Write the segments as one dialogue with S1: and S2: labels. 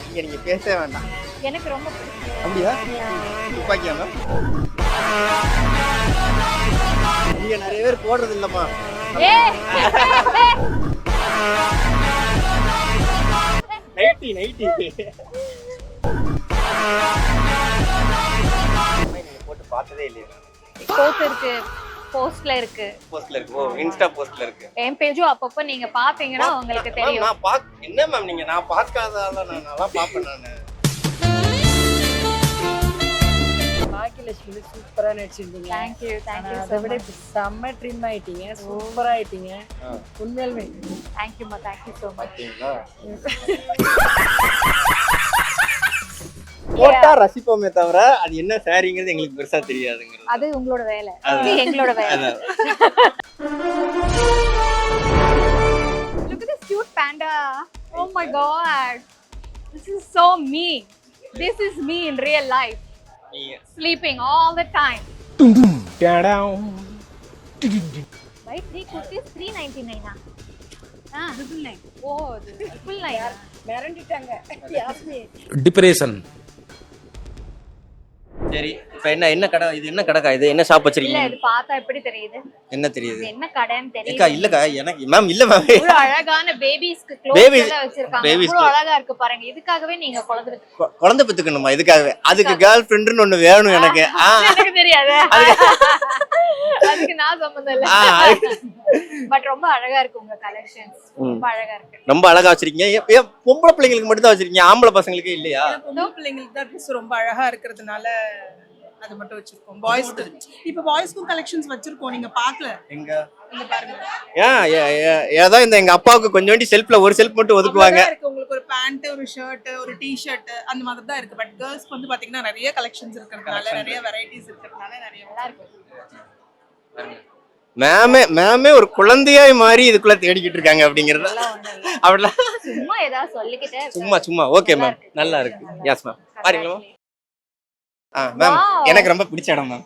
S1: இங்க நீங்க பேசவே வேண்டாம்.
S2: எனக்கு ரொம்ப பிடிக்கும்.
S1: அப்படியா? துப்பாக்கியா மேம்? இங்க நிறைய பேர் போடுறது இல்லம்மா.
S2: ஏய்
S1: நைட்டி நீங்க போட்டு பார்த்ததே இல்லையா?
S2: போஸ்ட் இருக்கு, போஸ்ட்ல இருக்கு.
S1: போஸ்ட்ல இருக்கு. ஓ, இன்ஸ்டா போஸ்ட்ல இருக்கு.
S2: என் பேஜும் அப்பப்ப நீங்க பாத்தீங்கன்னா உங்களுக்கு தெரியும்.
S1: நான் என்ன மேம் நீங்க நான் பார்க்காததால நான் நல்லா பாப்பேன் நானு.
S3: பாக்கியலட்சுமி சூப்பரா நடிச்சிருந்தீங்க.
S2: Thank you
S3: அதை விட செம்ம ட்ரிம் ஆயிட்டீங்க, சூப்பரா ஆயிட்டீங்க. உண்மையிலுமே
S2: Thank you so much.
S1: பாத்தீங்களா? போட்டா ரசிப்போமே தவிர அது என்ன சாரிங்கிறது எங்களுக்கு பெருசா தெரியாதுங்கிறது.
S2: அது உங்களோட வேலை, இது எங்களோட வேலை. Look at this cute panda. Oh my god. This is so me. This is me in real life. Sleeping all the time. Right, 3 kurtis 399 ah. Double 9. Oh, full 9.
S3: மிரண்டிட்டாங்க Yasmi.
S4: Depression.
S1: சரி, இப்போ என்ன கடை இது? என்ன கடைக்கா இது? என்ன ஷாப்
S2: இல்ல
S1: வச்சிருக்கீங்க?
S2: இது பார்த்தா எப்படி தெரியுது?
S1: என்ன தெரியுது?
S2: இது என்ன கடைன்னு
S1: ஏக்கா
S2: தெரியுது?
S1: இல்லக்கா எனக்கு மேம் இல்ல மேம்.
S2: ஒரு அழகான பேபிஸ்க்கு
S1: Babies-
S2: க்ளோத்ஸ் வச்சிருக்காங்க.
S1: babies
S2: இவ்வளவு அழகா இருக்கு பாருங்க. இதுக்காகவே நீங்க குழந்தை
S1: குழந்தை பெத்துக்கணுமா? இதுக்காகவே அதுக்கு கேர்ள் ஃப்ரெண்டுன்னு ஒண்ணு வேணும் எனக்கு.
S2: எனக்கு தெரியாது. அதுக்கு நான் சம்பந்தம் இல்ல. பட் ரொம்ப அழகா இருக்கு உங்க கலெக்ஷன்ஸ். ரொம்ப அழகா இருக்கு.
S1: ரொம்ப அழகா வச்சிருக்கீங்க. ஏன் பொம்பளை பிள்ளைங்களுக்கு மட்டும் தான் வச்சிருக்கீங்க, ஆம்பளை பசங்களுக்கு இல்லையா?
S3: பொம்பளை பிள்ளைங்களுக்கு தான் ட்ரெஸ் ரொம்ப அழகா இருக்கிறதுனால அது மட்டும் வச்சிருக்கோம். பாய்ஸ்க்கு இப்போ பாய்ஸ்க்கும் கலெக்ஷன்ஸ் வச்சிருக்கோம், நீங்க பார்க்கல.
S1: எங்க
S3: இங்க பாருங்க.
S1: ஏதோ இந்த எங்க அப்பாவுக்கு கொஞ்சோண்டி செல்ஃப்ல ஒரு செல்ஃப் மட்டும் ஒதுக்குவாங்க.
S3: அவ்வளவுதான் இருக்கு. உங்களுக்கு ஒரு பேண்ட், ஒரு ஷர்ட், ஒரு டி-ஷர்ட் அந்த மாதிரி தான் இருக்கு. பட் கேர்ள்ஸ்க்கு வந்து பாத்தீங்கன்னா நிறைய கலெக்ஷன்ஸ் இருக்கிறதுனால, நிறைய வெரைட்டிஸ் இருக்கிறதுனால நிறைய நல்லா இருக்கு.
S1: மேமே ஒரு குழந்தையாய் மாறி இதுக்குள்ள தேடிக்கிட்டு இருக்காங்க அப்படிங்கறது. அப்படிலாம்
S2: சும்மா ஏதாவது சொல்லிக்கிட்டே
S1: சும்மா ஓகே மேம், நல்லா இருக்கு. எஸ் மேம், பாருங்களா மேம். எனக்கு ரொம்ப பிடிச்ச இடம் மேம்.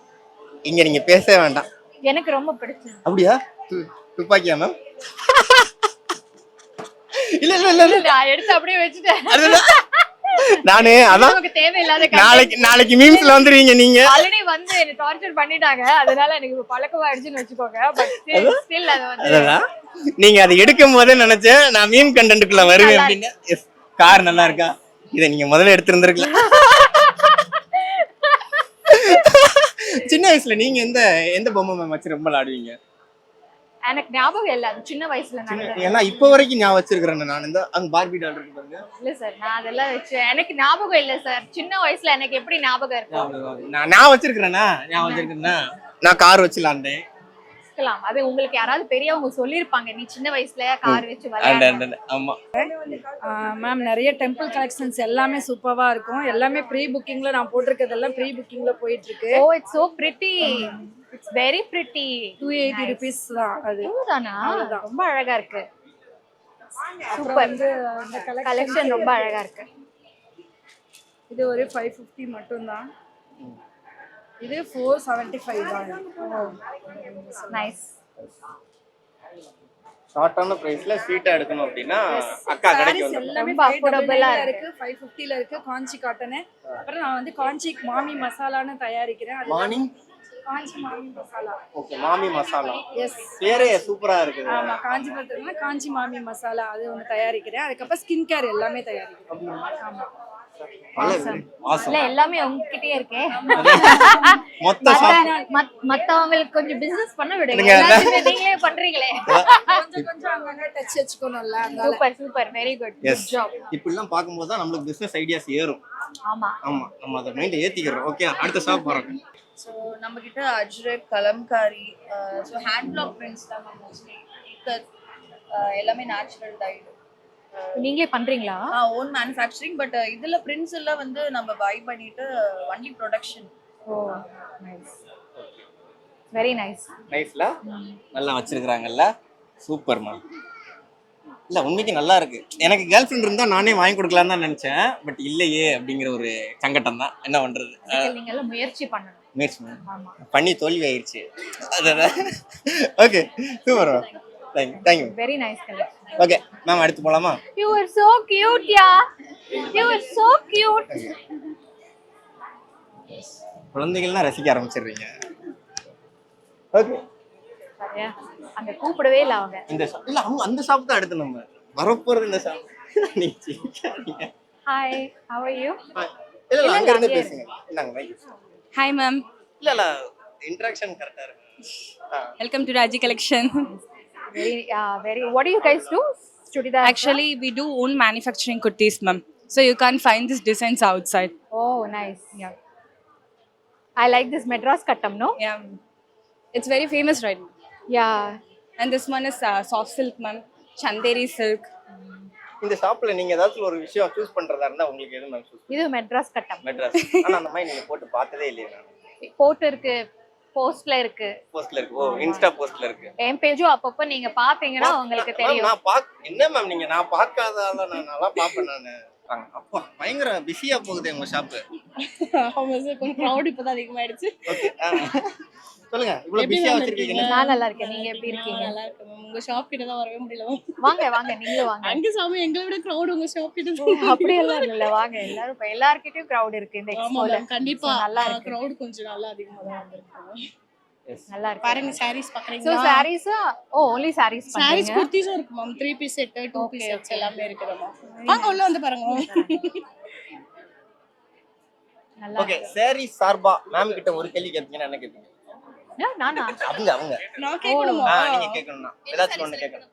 S1: இங்க நீங்க பேசவே வேண்டாம்.
S2: எனக்கு ரொம்ப பிடிச்சது.
S1: அப்படியா? துப்பாக்கியா மேம்? இல்ல
S2: நான் எடுத்து அப்படியே வச்சுட்டேன்.
S1: நானு அதான்
S2: நமக்கு தேவையில்லாத
S1: நாளைக்கு மீம்ஸ்ல வந்துருவீங்க நீங்க.
S2: ஆல்ரெடி வந்து என்ன டார்ச்சர் பண்ணிட்டாங்க, அதனால எனக்கு பழக்கமாயிடுச்சுன்னு வச்சுக்கோங்க. பட் ஸ்டில் அது வந்து
S1: நீங்க அதை எடுக்கும் போதே நினைச்சேன் நான் மீம் கண்டென்ட்குள்ள வருவேன் அப்படின்னு. எஸ், கார் நல்லா இருக்கா? இதை நீங்க முதல்ல எடுத்திருந்திருக்கலாம். சின்ன வயசுல நீங்க எந்த பொம்மை மேம் வச்சு ரொம்ப விளையாடுவீங்க?
S2: எனக்கு ஞாபகம் இல்ல, அது சின்ன வயசுல நடந்தது.
S1: ஏன்னா இப்ப வரைக்கும் ஞாபகம் வச்சிருக்கிறேன் நான். இந்த அங்க பார்பி டால் இருக்கு பாருங்க.
S2: இல்ல சார், நான் அதெல்லாம் வச்சு எனக்கு ஞாபகம் இல்ல சார். சின்ன வயசுல எனக்கு எப்படி ஞாபகம் இருக்கும்?
S1: நான் வச்சிருக்கிறேன்னா நான் கார் வச்சு விளையாண்டேன்.
S2: அது உங்களுக்கு யாராவது பெரியவங்க சொல்லிருப்பாங்க, நீ சின்ன வயசுல கார் வச்சு விளையாடு.
S1: ஆமா
S5: மேம், நிறைய டெம்பிள் கலெக்ஷன்ஸ் எல்லாமே சூப்பரா இருக்கும். எல்லாமே ப்ரீ புக்கிங்ல நான் போட்டிருக்கிறதெல்லாம் ப்ரீ புக்கிங்ல போயிட்டு இருக்கு.
S2: Oh, it's so pretty. It's very pretty.
S5: 280 rupees தான் அது.
S2: இதுதானா? ரொம்ப அழகா இருக்கு. சூப்பர்.
S5: இந்த
S2: கலெக்ஷன் ரொம்ப அழகா இருக்கு.
S5: இது ஒரு 550 மட்டும் தான். இது 475 தான்.
S2: நைஸ்.
S1: ஷார்ட்டான பிரைஸ்ல ஸ்வீட்டா எடுக்கணும் அப்படின்னா அக்கா கடைக்கு வந்து
S5: எல்லாமே
S2: ரொம்ப affordable ஆ
S5: இருக்கு. 550ல இருக்கு. காஞ்சி காட்டன். அப்புறம் நான் வந்து காஞ்சி மாமி மசாலான்னு தயாரிக்கிறேன். அது
S1: மார்னிங்
S5: காஞ்சி மாமி மசாலா.
S1: ஓகே, மாமி மசாலா.
S5: எஸ்,
S1: பேரே சூப்பரா இருக்குது.
S5: ஆமா, காஞ்சிபுரத்துல காஞ்சி மாமி மசாலா அது ஒன்று தயாரிக்கிறேன். அதுக்கப்புறம் ஸ்கின் கேர் எல்லாமே தயாரிக்கிறேன். ஆமா,
S2: இல்ல எல்லாமே உங்ககிட்டயே இருக்கே.
S1: மொத்த
S2: மத்தவங்களுக்கு கொஞ்சம் பிசினஸ் பண்ண விடுங்க, எல்லாத்தையுமே நீங்களே பண்றீங்களே.
S5: கொஞ்சம் அங்கங்க டச் வச்சுக்கணும்ல.
S2: Super super, very good, good job.
S1: இப்படிலாம் பாக்கும்போது தான் நம்மளுக்கு பிசினஸ் ஐடியாஸ் ஏறும்.
S2: ஆமா
S1: நம்ம அதை மைண்ட்ல ஏத்திக்கிறோம். ஓகே, அடுத்த ஷாப் போறோம்.
S6: ஸோ நம்மக்கிட்ட Ajrakh, Kalamkari, so hand black prints தான் மோஸ்ட்லி. எல்லாமே நேச்சுரல் டைடு.
S2: நீங்களே பண்றீங்களா?
S6: Own manufacturing. பட் இதுல பிரிண்ட்ஸ் எல்லாம் வந்து நம்ம பை பண்ணிட்டு ஒன்லி ப்ரொடக்ஷன்.
S2: ஓ, நைஸ், வெரி நைஸ்.
S1: நைஸ்ல நல்லா வச்சிருக்காங்கல்ல. Super ma'am. இல்ல உண்மைக்கு நல்லா இருக்கு. எனக்கு கேர்ள் ஃப்ரெண்ட் இருந்தா நானே வாங்கி கொடுக்கலாம்னு தான் நினைச்சேன். பட் இல்லையே அப்படிங்கிற ஒரு சங்கடம் தான். என்ன பண்றது?
S2: நீங்க எல்லாம் முயற்சி பண்ணணும்.
S1: முயற்சி பண்ணி தோல்வி ஆயிடுச்சு. அதான். Okay, super ma'am. Thank you.
S2: Very nice collection.
S1: Okay ma'am, அடுத்து போலாமா?
S2: You are so cute, yeah. You are so cute.
S1: குழந்தைகள்லாம் ரசிக்க ஆரம்பிச்சிடுறீங்க. ஓகே,
S2: சரியா? அங்க கூப்பிடவே இல்ல அவங்க.
S1: இந்த shop- இல்ல அவங்க அந்த ஷாப் தான் அடுத்து நம்ம வரப்போறது இந்த ஷாப். நீங்க சிரிக்காதீங்க.
S2: Hi, how are you?
S1: இல்ல இல்ல அங்க இருந்து
S2: அங்கேயே
S1: பேசுங்க. இந்தாங்க மைக்.
S4: Hi ma'am,
S1: இல்ல இல்ல இன்டராக்ஷன் கரெக்டா இருக்கு.
S4: welcome to Raji Collection.
S2: Very. What do you guys do? Chudidar.
S4: Actually, we do own manufacturing kurtis, ma'am. So you can't find these designs outside.
S2: Oh, nice. Yeah. I like this Madras Kattam, no?
S4: Yeah, it's very famous right now.
S2: Yeah.
S4: And this one is soft silk, ma'am. Chanderi silk.
S1: இந்த ஷாப்ல நீங்க ஏதாச்சும் ஒரு விஷயம் choose பண்றதா இருந்தா உங்களுக்கு எது மேம் சூஸ்
S2: இது மெட்ராஸ் கட்டம்.
S1: மெட்ராஸ்? ஆனா அந்த மாதிரி நீங்க போட்டு பார்த்ததே இல்லையே நான்.
S2: போட்டோ இருக்கு, போஸ்ட்ல இருக்கு,
S1: போஸ்ட்ல இருக்கு. ஓ, இன்ஸ்டா போஸ்ட்ல இருக்கு.
S2: என் பேஜும் அப்பப்ப நீங்க பாத்தீங்கன்னா உங்களுக்கு
S1: மேம்
S2: தெரியும்.
S1: நான் என்ன மேம் நீங்க நான் பார்க்காதால நான் நல்லா பாப்பேன் நானு. அப்பா பயங்கர பிஸியா போகுது உங்க ஷாப்.
S4: ஆமா சார், கொஞ்சம் crowd இப்பதான் அதிகமாயிடுச்சு.
S1: ஓகே, சொல்லுங்க. இவ்வளவு பிஸியா வச்சிருக்கீங்க.
S2: நான் நல்லா இருக்கேன். நீங்க எப்படி இருக்கீங்க?
S4: நல்லா இருக்கு மேம். உங்க ஷாப் கிட்ட தான் வரவே முடியல மேம்.
S2: வாங்க வாங்க, நீங்களும் வாங்க.
S4: அங்க சாமி எங்களை விட crowd உங்க ஷாப் கிட்ட தான்.
S2: அப்படி எல்லாம் இல்ல, வாங்க. எல்லாரும் இப்ப எல்லார்கிட்டயும் crowd இருக்கு இந்த
S4: ஆமா
S2: எக்ஸ்போல.
S4: மேம், கண்டிப்பா
S2: நல்லா இருக்கு.
S4: crowd கொஞ்சம் நல்லா அதிகமா தான் வந்திருக்கு.
S2: நல்லா இருக்கு.
S4: பாருங்க sarees
S2: So
S4: பாக்குறீங்களா?
S2: sarees, only sarees
S4: sarees
S2: பண்றீங்க.
S4: kurtis இருக்கு ma'am. 3 piece set, 2 piece sets எல்லாமே இருக்குது மேம். வாங்க உள்ள வந்து பாருங்க மேம்.
S2: நல்லா
S1: ஓகே, சாரி சார்பா மேம் கிட்ட ஒரு கேள்வி கேட்பீங்கன்னா என்ன கேட்பீங்க?
S2: நானா?
S1: அவங்க
S4: நான் கேட்கணுமா?
S1: நீங்க கேட்கணும்னா ஏதாச்சும் ஒண்ணு கேட்கணும்.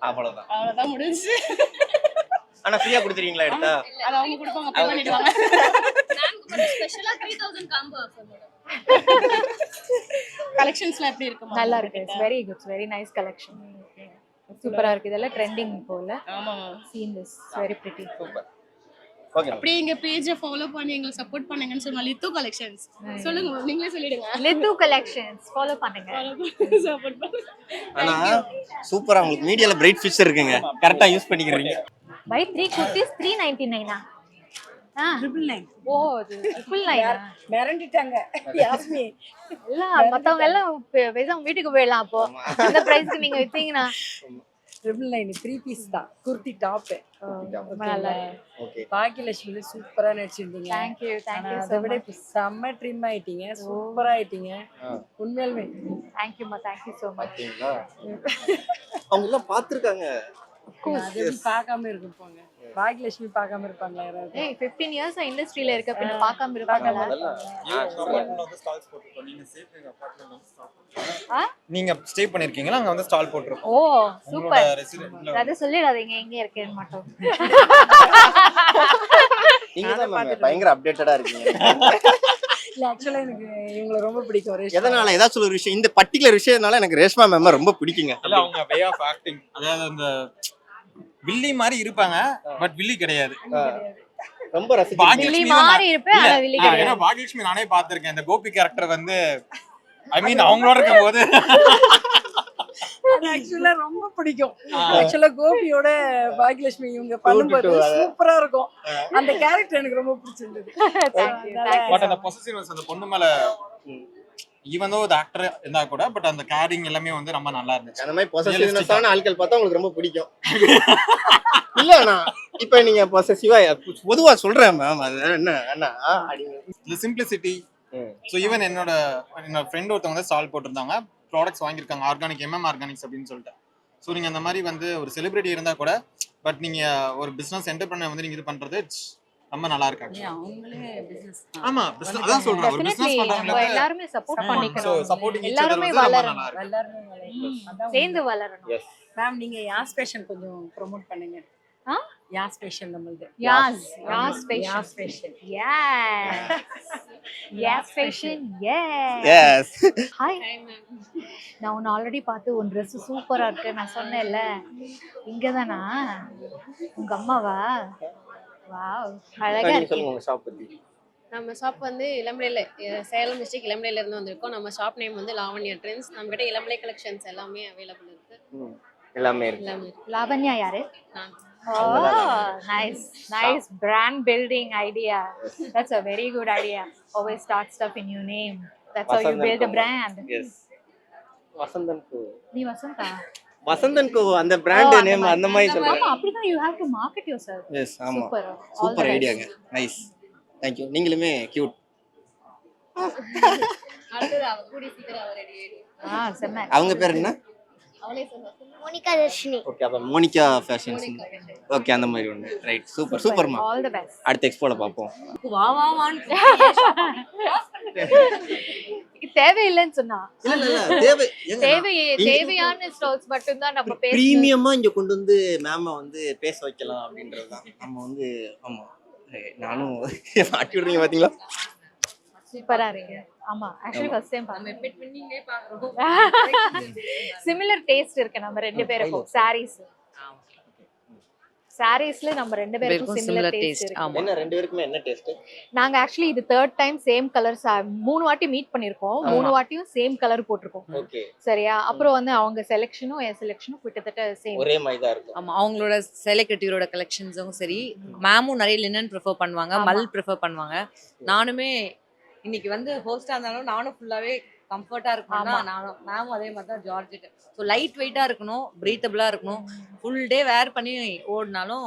S1: அவ்வளவுதான்.
S4: அவ்வளவுதான் முடிஞ்சு.
S1: ஆனா ஃப்ரீயா கொடுத்துறீங்களா எடுத்தா?
S4: அது அவங்க கொடுப்பாங்க, பே பண்ணிடுவாங்க.
S7: ஸ்பெஷலா 3000 காம்போ ஆஃபர் மேடம்.
S4: கலெக்ஷன்ஸ்லாம் எப்படி இருக்கு மேம்?
S2: நல்லா இருக்கு. It's very good. Very nice collection. சூப்பரா இருக்கு. இதெல்லாம் ட்ரெண்டிங் போல.
S4: ஆமா.
S2: Seen this. Very pretty.
S1: Super. Okay.
S4: அப்படியே எங்க பேஜை ஃபாலோ பண்ணி எங்களை சப்போர்ட் பண்ணுங்கன்னு சொன்னா லித்து கலெக்ஷன்ஸ் சொல்லுங்க மேம், நீங்களே சொல்லிடுங்க.
S2: Lithu collections follow பண்ணுங்க.
S4: சப்போர்ட் பண்ணுங்க.
S1: ஆனா சூப்பரா உங்களுக்கு மீடியால பிரைட் ஃபியூச்சர் இருக்குங்க. கரெக்ட்டா யூஸ் பண்ணிக்கிறீங்க.
S2: Buy 3 kurtis 399. Triple 9. ஓ, triple 9.
S5: மிரண்டிட்டாங்க யாஸ்மி.
S2: எல்லாம் மத்தவங்க எல்லாம் பேசாம வீட்டுக்கு போயிடலாம். அப்போ அந்த பிரைஸ்க்கு நீங்க வித்தீங்கன்னா
S5: 999 3 பீஸ் தான் குர்த்தி டாப்.
S2: ரொம்ப நல்லா இருக்கு.
S1: ஓகே.
S5: பாக்கியலட்சுமி சூப்பரா நடிச்சிருந்தீங்க.
S2: Thank you
S5: அதை
S2: so
S5: விட
S2: much.
S5: இப்ப செம்ம ட்ரிம் ஆயிட்டீங்க, சூப்பரா ஆயிட்டீங்க. உண்மையாலுமே
S2: Thank you ma, thank you so much.
S1: பாத்தீங்களா? அவங்க எல்லாம் பாத்துர்க்காங்க.
S5: அது எப்படி பார்க்காம இருக்கும் போங்க. பாக்கியலட்சுமி பார்க்காம இருப்பாங்களா யாராவது?
S2: ஏய் 15 இயர்ஸ் இண்டஸ்ட்ரியில இருக்க பின்ன பார்க்காம இருப்பாங்களா?
S8: நீங்க ஸ்டே பண்ணிருக்கீங்களா? அங்க வந்து ஸ்டால் போட்டுருக்கோம்.
S2: ஓ, சூப்பர். அத சொல்லிடாதீங்க எங்க இருக்கேன்னு மட்டும்.
S1: நீங்க தான் மேம் பயங்கர அப்டேட்டடா இருக்கீங்க.
S5: இல்ல ஆக்சுவலா எனக்கு இவங்களை ரொம்ப பிடிக்கும். ரேஷ்மா.
S1: எதனால ஏதாச்சும் ஒரு விஷயம் இந்த பர்టిక్యులர் விஷயம்னால எனக்கு ரேஷ்மா மேம் ரொம்ப பிடிக்குங்க.
S8: இல்ல அவங்க வே ஆஃப் ஆக்டிங், அதாவது அந்த வில்லி மாதிரி இருப்பாங்க பட் வில்லி கிடையாது.
S1: ரொம்ப ரசிக்கிறேன்.
S2: வில்லி மாதிரி இருப்பேன் ஆனா வில்லி கிடையாது.
S8: ஏன்னா பாகியலட்சுமி நானே பாத்திருக்கேன். இந்த கோபி கேரக்டர் வந்து ஐ மீன் அவங்களோட இருக்கும்போது
S5: அது ஆக்சுவலா ரொம்ப பிடிக்கும். ஆக்சுவலா கோபியோட பாக்கியலட்சுமி இவங்க பண்ணும்போது சூப்பரா இருக்கும். அந்த கேரக்டர் எனக்கு ரொம்ப பிடிச்சிருந்தது.
S2: Thank you, thank you.
S8: But அந்த பொசசிவ்னஸ் அந்த பொண்ணு மேல ஈவன் தோ the actor இருந்தா கூட பட் அந்த கேரிங் எல்லாமே வந்து ரொம்ப நல்லா இருந்துச்சு.
S1: அந்த மாதிரி பொசசிவ்னஸான ஆட்கள் பார்த்தா உங்களுக்கு ரொம்ப பிடிக்கும். இல்ல நான் இப்ப நீங்க பொசசிவா பொதுவா சொல்றேன் மேம். அது என்ன அண்ணா
S8: இந்த சிம்பிளிசிட்டி. ஸோ ஈவன் என்னோட ஃப்ரெண்ட் ஒருத்தவங்க வந்து ஸ்டால் போட்டிருந்தாங்க, ப்ராடக்ட்ஸ் வாங்கியிருக்காங்க ஆர்கானிக் ஆர்கானிக்ஸ் அப்படின்னு சொல்லிட்டு. ஸோ நீங்கள் அந்த மாதிரி வந்து ஒரு செலிபிரிட்டி இருந்தால் கூட பட் நீங்கள் ஒரு பிஸ்னஸ் என்டர்பிரனர் வந்து நீங்கள் இது பண்ணுறது ரொம்ப நல்லா இருக்காங்க.
S5: அவங்களே பிசினஸ்
S8: ஆமா, business அதான் சொல்றேன். ஒரு
S2: Definitely,
S8: பிசினஸ்
S2: நம்ம
S8: பண்றவங்களுக்கு
S2: எல்லாருமே சப்போர்ட்
S8: சோ
S2: பண்ணிக்கணும்.
S8: சப்போர்ட்டிங் ஈச்
S2: எல்லாருமே
S8: அதர் வந்து ரொம்ப
S2: வளரணும்.
S8: நல்லா இருக்கு.
S5: எல்லாரும் வளரணும்.
S2: சேர்ந்து வளரணும்.
S1: எஸ்
S5: மேம் நீங்க யாஸ் ஃபேஷன் கொஞ்சம் ப்ரோமோட் பண்ணுங்க.
S2: ஆ?
S5: யாஸ் ஃபேஷன் நம்மளுது.
S2: Yaas
S5: Yaas
S2: fashion.
S5: Fashion.
S2: Yaas fashion.
S1: Yes
S2: hi. நான் உன்னை ஆல்ரெடி பார்த்து உன் ட்ரெஸ் சூப்பரா இருக்கு நான் சொன்னேன்ல. இங்கதானா உங்க அம்மாவா? வாவ், அழகா
S1: நீங்க
S2: இருக்கு.
S1: சொல்லுங்க உங்க ஷாப் பத்தி.
S7: நம்ம ஷாப் வந்து இளம்பிள்ளையில சேலம் டிஸ்ட்ரிக்ட் இளம்பிள்ளையில இருந்து வந்திருக்கோம். நம்ம ஷாப் நேம் வந்து லாவண்யா ட்ரெண்ட்ஸ். நம்ம கிட்ட இளம்பிள்ளை கலெக்ஷன்ஸ் எல்லாமே அவைலபிள் இருக்கு.
S1: எல்லாமே இருக்கு.
S7: எல்லாமே இருக்கு.
S2: லாவண்யா யாரு?
S7: நான்
S2: Nice brand building idea. That's a very good idea. Always start stuff in your name. That's how you build a brand.
S1: Yes Vasanthan பூ.
S2: நீ வசந்தா?
S1: வசந்தன் கோ அந்த பிராண்ட் நேம் அந்த மாதிரி சொல்றேன்.
S2: ஆமா அப்படிதான் you have to market yourself.
S1: Yes ஆமா,
S2: Super.
S1: சூப்பர் ஐடியாங்க, நைஸ், தேங்க்யூ. நீங்களுமே கியூட்.
S7: அடுத்தது அவ கூடி சீக்கிரம் அவ ரெடி ஆயிடும்.
S2: செம்ம.
S1: அவங்க பேர் என்ன?
S7: அவளே சொல்லுவா.
S9: மோனிகா தர்ஷினி.
S1: ஓகே, அப்ப மோனிகா ஃபேஷன்ஸ். ஓகே, அந்த மாதிரி ஒன்று. ரைட், சூப்பர் சூப்பர்மா.
S2: All the best.
S1: அடுத்த எக்ஸ்போல பார்ப்போம்.
S6: வா வா வான்னு
S2: தேவையில்லைன்னு சொன்னா
S1: இல்ல இல்ல இல்ல, தேவை
S2: தேவையான ஸ்டால்ஸ் மட்டும் தான் நம்ம பேசணும்.
S1: பிரீமியமா இங்க கொண்டு வந்து மேம வந்து பேச வைக்கலாம் அப்படின்றதுதான் நம்ம வந்து. ஆமா, நானும் மாட்டி விடுறீங்க பாத்தீங்களா?
S2: சூப்பரா இருக்கு. ஆமா, ஆக்சுவலி ஃபர்ஸ்ட் டைம்
S6: நம்ம பெட் பண்ணிங்களே பாக்குறோம்.
S2: சிமிலர் டேஸ்ட் இருக்கு நம்ம ரெண்டு பேருக்கும். சாரீஸ்ல நம்ம ரெண்டு பேருக்கும் சிமிலர் டேஸ்ட் இருக்கு.
S1: என்ன ரெண்டு பேருக்குமே என்ன டேஸ்ட்?
S2: நாங்க ஆக்சுவலி இது தேர்ட் டைம் சேம் கலர்ஸ் 3 வாட்டி மீட் பண்ணிருக்கோம். 3 வாட்டியும் சேம் கலர் போட்டிருக்கோம்.
S1: ஓகே,
S2: சரியா? அப்புறம் வந்து அவங்க செலெக்ஷனும் என் செலெக்ஷனும் கிட்டத்தட்ட சேம்.
S1: ஒரே மாதிரி தான் இருக்கும்.
S6: ஆமா, அவங்களோட செலிபிரிட்டியோட கலெக்ஷன்ஸும் சரி, மேமும் நிறைய லினன் ப்ரிஃபர் பண்ணுவாங்க, மல் ப்ரிஃபர் பண்ணுவாங்க. நானுமே இன்னைக்கு வந்து ஹோஸ்டா இருந்தாலும் நானும் ஃபுல்லாவே கம்ஃபர்ட்டா இருக்கணும்னா நானும் மேமும் அதே மாதிரி தான் ஜார்ஜெட். ஸோ லைட் வெயிட்டா இருக்கணும், பிரீத்தபிளா இருக்கணும். ஃபுல் டே வேர் பண்ணி ஓடினாலும்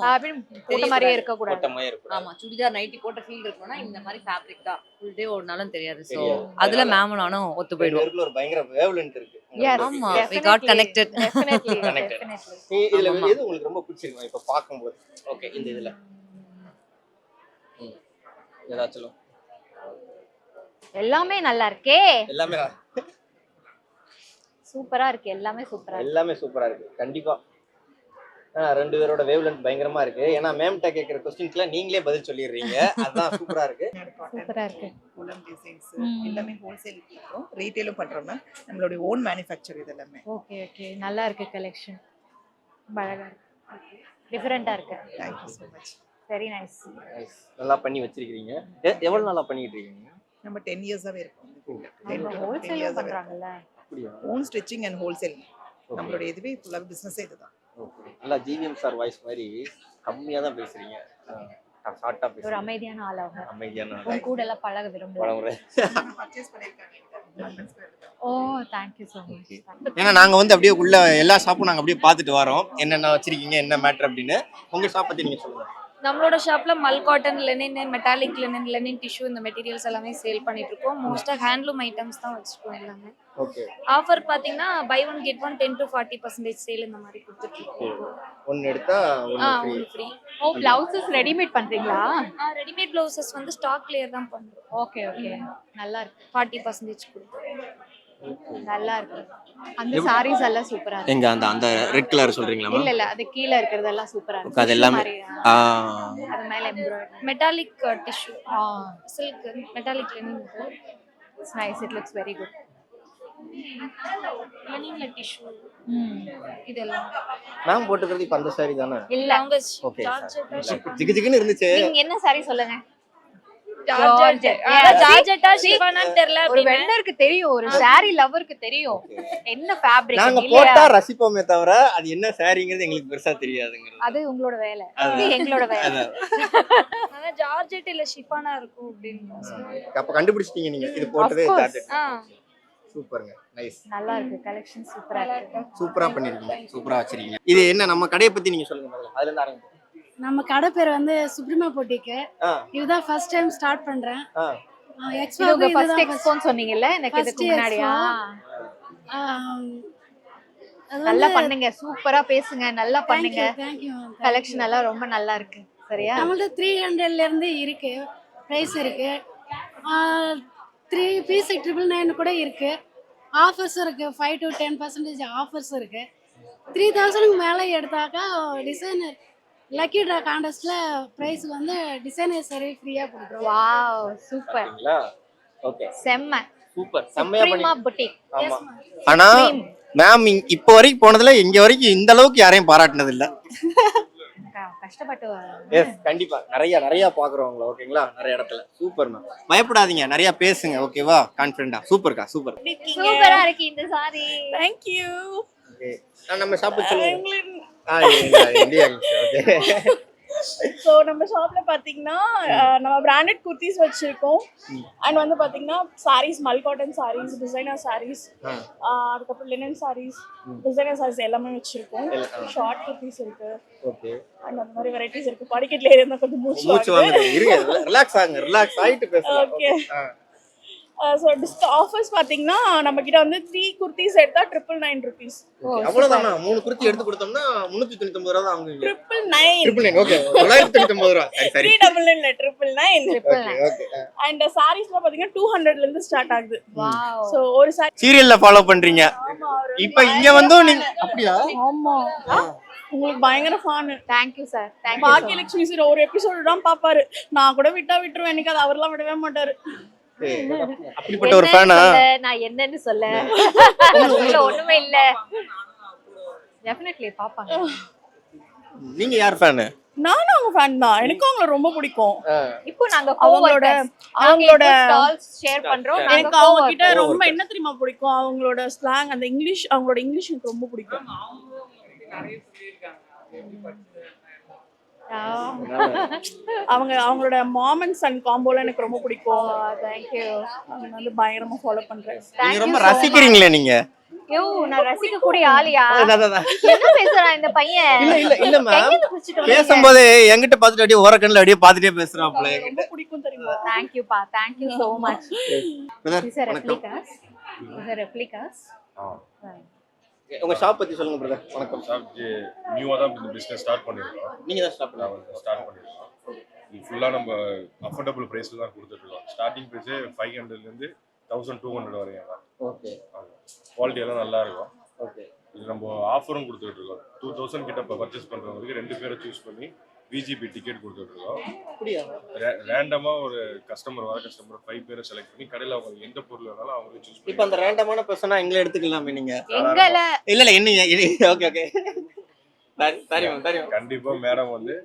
S2: போட்ட மாதிரியே இருக்க கூடாது.
S1: போட்டமாயே இருக்கும்.
S6: ஆமா, சுடிதார் நைட்டி போட்ட ஃபீல் இருக்கணும்னா இந்த மாதிரி ஃபேப்ரிக் தான் ஃபுல் டே ஓடினாலும் தெரியாது. ஸோ அதுல மேமும் நானும் ஒத்து போயிடுவோம்.
S1: இதுல ஒரு பயங்கர வேவ்லென்த் இருக்கு.
S2: Yes,
S6: ஆமா, we
S2: definitely,
S6: got connected.
S2: definitely,
S1: Connected.
S2: definitely.
S1: இதுல எது உங்களுக்கு ரொம்ப பிடிச்சிருக்கு இப்ப பாக்கும்போது? ஓகே, இந்த இதுல ஏதாச்சும்
S2: எல்லாமே நல்லா இருக்கே.
S1: எல்லாமே
S2: சூப்பரா இருக்கு. எல்லாமே சூப்பரா இருக்கு.
S1: எல்லாமே சூப்பரா இருக்கு கண்டிப்பா. ரெண்டு பேரோட வேவ்லென்த் பயங்கரமா இருக்கு. ஏன்னா மேம்கிட்ட கேட்கிற கொஸ்டின்ஸ்லாம் நீங்களே பதில் சொல்லிடுறீங்க. அதுதான் சூப்பரா இருக்கு.
S2: சூப்பரா இருக்கு.
S3: உலம் டிசைன்ஸ் எல்லாமே ஹோல்சேல் பண்றோம், ரீட்டெயிலும் பண்றோம் மேம். நம்மளுடைய ஓன் மேனுஃபேக்சர் இது எல்லாமே.
S2: ஓகே ஓகே, நல்லா இருக்கு கலெக்ஷன். அழகா இருக்கு, டிஃபரெண்டா இருக்கு.
S3: Thank you so much.
S2: Very nice.
S1: நல்லா பண்ணி வச்சிருக்கீங்க. எவ்வளவு நாளா பண்ணிட்டு இருக்கீங்க?
S3: நம்ம 10 இயர்ஸாவே இருக்கோம்.
S2: ஹோல்சேல் பண்றாங்கல்ல.
S1: அப்படியா?
S3: Own stitching and wholesale. நம்மளுடைய இதுவே ஃபுல்லா பிசினஸே இதுதான்.
S1: ஓகே, நல்லா ஜிவிஎம் சார் வாய்ஸ் மாதிரி கம்மியா தான் பேசுறீங்க. ஷார்ட்டா
S2: ஒரு
S1: பேசுறீங்க.
S2: அமைதியான ஆள் அவங்க.
S1: அமைதியான
S2: உங்க கூட எல்லாம் பழக விரும்புறேன்.
S1: பழகுறேன்.
S3: பர்ச்சேஸ் பண்ணிருக்காங்க.
S2: ஓ, thank you so much.
S1: ஏன்னா நாங்க வந்து அப்படியே உள்ள எல்லா ஷாப்பும் நாங்க அப்படியே பார்த்துட்டு வரோம், என்னென்ன வச்சிருக்கீங்க, என்ன மேட்டர் அப்படின்னு. உங்க ஷாப் பத்தி நீங்க சொல்லுங்க.
S10: நம்மளோட ஷாப்ல mul cotton, linen, metallic linen, linen tissue இந்த மெட்டீரியல்ஸ் எல்லாமே சேல் பண்ணிட்டு இருக்கோம். மோஸ்டா ஹேண்ட்லூம் ஐட்டம்ஸ் தான் வச்சிருக்கோம் எல்லாமே.
S1: ஓகே,
S10: ஆஃபர் பாத்தீங்கன்னா buy one get one 10 to 40% sale இந்த மாதிரி கொடுத்துட்டு இருக்கோம்.
S1: ஒன்னு எடுத்தா ஒன்னு ஃப்ரீ.
S10: ஒரு ஃப்ரீ.
S2: ஓ, பிளவுசஸ் ரெடிமேட் பண்றீங்களா?
S10: ரெடிமேட் ப்ளவுசஸ் வந்து ஸ்டாக் கிளியர் தான் பண்றோம்.
S2: ஓகே ஓகே, நல்லா இருக்கு.
S10: 40% கொடுப்போம்.
S2: நல்லா இருக்கு. அந்த சாரீஸ் எல்லாம் சூப்பரா இருக்கு.
S1: எங்க அந்த அந்த ரெட் கலர் சொல்றீங்களா?
S2: இல்ல இல்ல, அது கீழ இருக்குறதெல்லாம் சூப்பரா இருக்கு.
S1: அது எல்லாமே
S10: அது மேல embroidery metallic tissue, silk metallic linen.
S2: It's nice, it looks very good.
S10: லெனின்ல டிஷ்யூ இதெல்லாம்
S1: நான் போட்டுக்கிறது இப்ப அந்த சாரி தானே?
S10: இல்ல அவங்க
S1: ஓகே, ஜிகு ஜிகுன்னு இருந்துச்சு.
S2: நீங்க என்ன சாரி சொல்லுங்க?
S10: ஜார்ஜெட்டா ஷிஃபானான்னு தெரியல.
S2: ஒரு வெண்டருக்கு தெரியும், ஒரு சாரி லவருக்கு தெரியும் என்ன ஃபேப்ரிக்.
S1: நாங்க போட்டா ரசிப்போமே தவிர அது என்ன சாரிங்கிறது எங்களுக்கு பெருசா தெரியாதுங்கிறது.
S2: அது உங்களோட வேலை, இது எங்களோட வேலை.
S10: ஆனா ஜார்ஜெட் இல்ல ஷிஃபானா இருக்கும் அப்படின்னு
S1: அப்ப கண்டுபிடிச்சிட்டீங்க நீங்க இது போட்டதே ஜார்ஜெட். சூப்பர்ங்க, நைஸ்.
S2: நல்லா இருக்கு கலெக்ஷன், சூப்பரா இருக்கு.
S1: சூப்பரா பண்ணிருக்கீங்க, சூப்பரா வச்சிருக்கீங்க. இது என்ன நம்ம கடையை பத்தி நீங்க சொல்லுங்க முதல்ல. அதுல இருந்து ஆரம்பிங்க.
S11: நம்ம கடை பேர் வந்து சுப்ரீமா பொட்டிக்கு. இதுதான் ஃபர்ஸ்ட் டைம் ஸ்டார்ட் பண்றேன்.
S2: எக்ஸ்போ உங்க ஃபர்ஸ்ட் எக்ஸ்போன்னு சொன்னீங்கல்ல, எனக்கு இதுக்கு முன்னாடியா? நல்லா பண்ணுங்க, சூப்பரா பேசுங்க, நல்லா பண்ணுங்க. கலெக்ஷன் எல்லாம் ரொம்ப நல்லா இருக்கு. சரியா?
S11: நம்மள்ட்ட 300ல இருந்து இருக்கு, பிரைஸ் இருக்கு. 3 பீஸ் 999 கூட இருக்கு. ஆஃபர்ஸ் இருக்கு, 5 to 10% ஆஃபர்ஸ் இருக்கு. 3000க்கு மேலே எடுத்தாக்கா டிசைனர் லக்கி ட்ரா கான்டெஸ்ட்ல பிரைஸ் வந்து டிசைனர் சரி ஃப்ரீயா கொடுக்குறோம்.
S2: Wow, super.
S1: ஓகே,
S2: செம்ம
S1: சூப்பர், செம்மையா பண்ணி.
S2: சுப்ரீமா புட்டிக்.
S1: ஆமா. ஆனா மேம் இப்போ வரைக்கும் போனதுல இங்க வரைக்கும் இந்த அளவுக்கு யாரையும் பாராட்டினது இல்ல.
S2: கஷ்டப்பட்டு.
S1: எஸ், கண்டிப்பா நிறைய பாக்குறவங்கள. ஓகேங்களா? நிறைய இடத்துல. சூப்பர் மேம், பயப்படாதீங்க, நிறைய பேசுங்க. ஓகேவா? கான்ஃபிடென்ட்டா. சூப்பர்க்கா, சூப்பர்.
S2: சூப்பரா இருக்கு இந்த சாரி.
S3: Thank you.
S1: ஓகே, நம்ம ஷாப் சொல்லுங்க. இந்தியா. ஓகே,
S3: ஸோ நம்ம ஷாப்ல பாத்தீங்கன்னா நம்ம பிராண்டட் குர்த்திஸ் வச்சிருக்கோம். அண்ட் வந்து பாத்தீங்கன்னா சாரீஸ், மல் காட்டன் சாரீஸ், டிசைனர் சாரீஸ், அதுக்கப்புறம் லினன் சாரீஸ், டிசைனர் சாரீஸ் எல்லாமே வச்சிருக்கோம். ஷார்ட் குர்த்திஸ் இருக்கு.
S1: ஓகே.
S3: அண்ட் அந்த மாதிரி வெரைட்டிஸ் இருக்கு. படிக்கட்டுல ஏறினா கொஞ்சம்
S1: மூச்சு வாங்குது. இருங்க, ரிலாக்ஸ் ஆகுங்க, ரிலாக்ஸ் ஆயிட்டு பேசலாம்.
S3: ஓகே. ஸோ ஆஃபர்ஸ் பார்த்தீங்கன்னா நம்ம கிட்ட வந்து 3 குர்த்திஸ் எடுத்தா 999 rupees.
S1: அவ்வளவுதானா? 3 குர்த்தி எடுத்து கொடுத்தோம்னா 399 ரூபா தான் வாங்குவீங்க.
S3: 999.
S1: ஓகே, 999 ரூபா. சரி
S3: 399 இல்ல 999.
S1: Okay okay.
S3: அண்ட் சாரீஸ்ல பாத்தீங்கன்னா 200 ல இருந்து ஸ்டார்ட் ஆகுது.
S2: வாவ்.
S3: சோ ஒரு சாரி
S1: சீரியல்ல ஃபாலோ பண்றீங்க. இப்போ இங்க வந்து நீங்க அப்படியா?
S3: ஆமா. உங்களுக்கு பயங்கர fun.
S2: Thank you sir. Thank you.
S3: Baakiyalakshmi sir ஒரு எபிசோட் தான் பாப்பாரு. நான் கூட விட்டுருவேன். எனக்கு அது அவர்லாம் விடவே மாட்டாரு.
S1: அப்படிப்பட்ட ஒரு ஃபேனா?
S2: நான் என்னன்னு சொல்ல ஒண்ணுமே இல்ல. டெஃபினெட்லி பாப்பாங்க.
S1: நீங்க யார் ஃபேன்?
S3: நானும் அவங்க ஃபேன் தான். எனக்கு அவங்கள ரொம்ப பிடிக்கும்.
S2: இப்போ நாங்க
S3: அவங்களோட
S2: ஸ்டால்ஸ் ஷேர் பண்றோம்.
S3: எனக்கு அவங்க கிட்ட ரொம்ப என்ன தெரியுமா பிடிக்கும், அவங்களோட ஸ்லாங், அந்த இங்கிலீஷ், அவங்களோட இங்கிலீஷ் எனக்கு ரொம்ப பிடிக்கும். அவங்களோட மாம் அண்ட் சன் காம்போல எனக்கு ரொம்ப பிடிக்கும்.
S2: Thank you.
S3: நான் வந்து பயங்கரமா ஃபாலோ பண்றேன்.
S1: நீங்க ரொம்ப ரசிக்கிறீங்களே நீங்க.
S2: யோ நான் ரசிக்க கூடிய ஆளியா? என்ன பேசுறான் இந்த பையன்?
S1: இல்ல மேம், பேசும்போது என்கிட்ட பாத்துட்டு அப்படியே ஓரக்கண்ணுல அப்படியே பாத்துட்டே பேசுறாப்ல.
S3: ரொம்ப பிடிக்கும் தெரியுமா?
S2: Thank you பா. Thank you so much. These are replicas.
S1: உங்க ஷாப் பத்தி சொல்லுங்க பிரதர். வணக்கம்.
S9: ஷாப் நியூவா தான் இந்த பிசினஸ் ஸ்டார்ட் பண்ணிருக்கோம்.
S1: நீங்க தான் ஸ்டார்ட்
S9: பண்ணிருக்கோம். இது ஃபுல்லா நம்ம அஃபோர்டபுள் பிரைஸ்ல தான் கொடுத்துட்டு இருக்கோம். ஸ்டார்டிங் பிரைஸ் 500 ல இருந்து 1200 வரையும் தான். ஓகே. குவாலிட்டி எல்லாம் நல்லா இருக்கும். ஓகே. இது நம்ம ஆஃபரும் கொடுத்துட்டு இருக்கோம். 2000 கிட்ட பர்ச்சேஸ் பண்றவங்களுக்கு 2 பேரை சூஸ் பண்ணி விஜிபி டிக்கெட் கொடுத்துட்டு இருக்கோம். அப்படியே ரேண்டமா ஒரு கஸ்டமர் 5 பேரை செலக்ட் பண்ணி கடையில அவங்க எந்த பொருள் வேணாலும் அவங்களே சூஸ் பண்ணி.
S1: இப்போ அந்த ரேண்டமான பர்சனா எங்களை எடுத்துக்கலாமே நீங்க?
S2: எங்கல
S1: இல்ல என்ன ஓகே ஓகே. தெரியும்.
S9: கண்டிப்பா மேடம் வந்து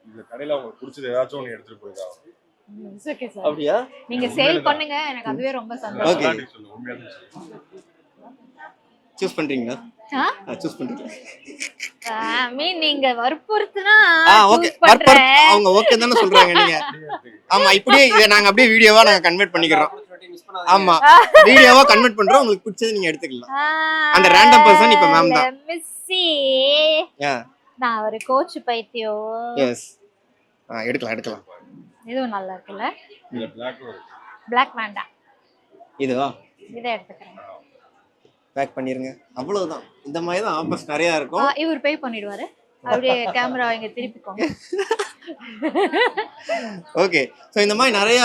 S9: இந்த கடையில உங்களுக்கு பிடிச்சது ஏதாச்சும் ஒன்று எடுத்துட்டு போயிடுவாங்க.
S2: Okay sir.
S1: அப்படியா?
S2: நீங்க சேல் பண்ணுங்க, எனக்கு அதுவே ரொம்ப சந்தோஷம்.
S1: ஓகே. சூஸ் பண்றீங்களா? சூஸ் பண்றீங்க.
S2: மீன் நீங்க வற்புறுத்துனா
S1: ஓகே. அவங்க ஓகே தான சொல்றாங்க நீங்க. ஆமா, இப்படியே இத நாங்க அப்படியே வீடியோவா நாங்க கன்வெர்ட் பண்ணிக்கிறோம். ஆமா, வீடியோவா கன்வெர்ட் பண்றோம். உங்களுக்கு பிடிச்சது நீங்க எடுத்துக்கலாம். அந்த ரேண்டம் பர்சன் இப்ப மேம் தான்.
S2: மிஸ்ஸி நான் ஒரு கோச் பைத்தியம்.
S1: எஸ். எடுக்கலாம்.
S2: இதுவும் நல்லா இருக்குல்ல?
S9: இது
S2: Black வேண்டாம்.
S1: இதுவா?
S2: இதை எடுத்துக்கிறேன்.
S1: பேக் பண்ணிருங்க. அவ்வளவுதான். இந்த மாதிரி தான் ஆஃபர்ஸ் நிறைய இருக்கும்.
S2: இவர் பே பண்ணிடுவாரு. அப்படியே கேமரா இங்க திருப்பிக்கோங்க.
S1: ஓகே. சோ இந்த மாதிரி நிறைய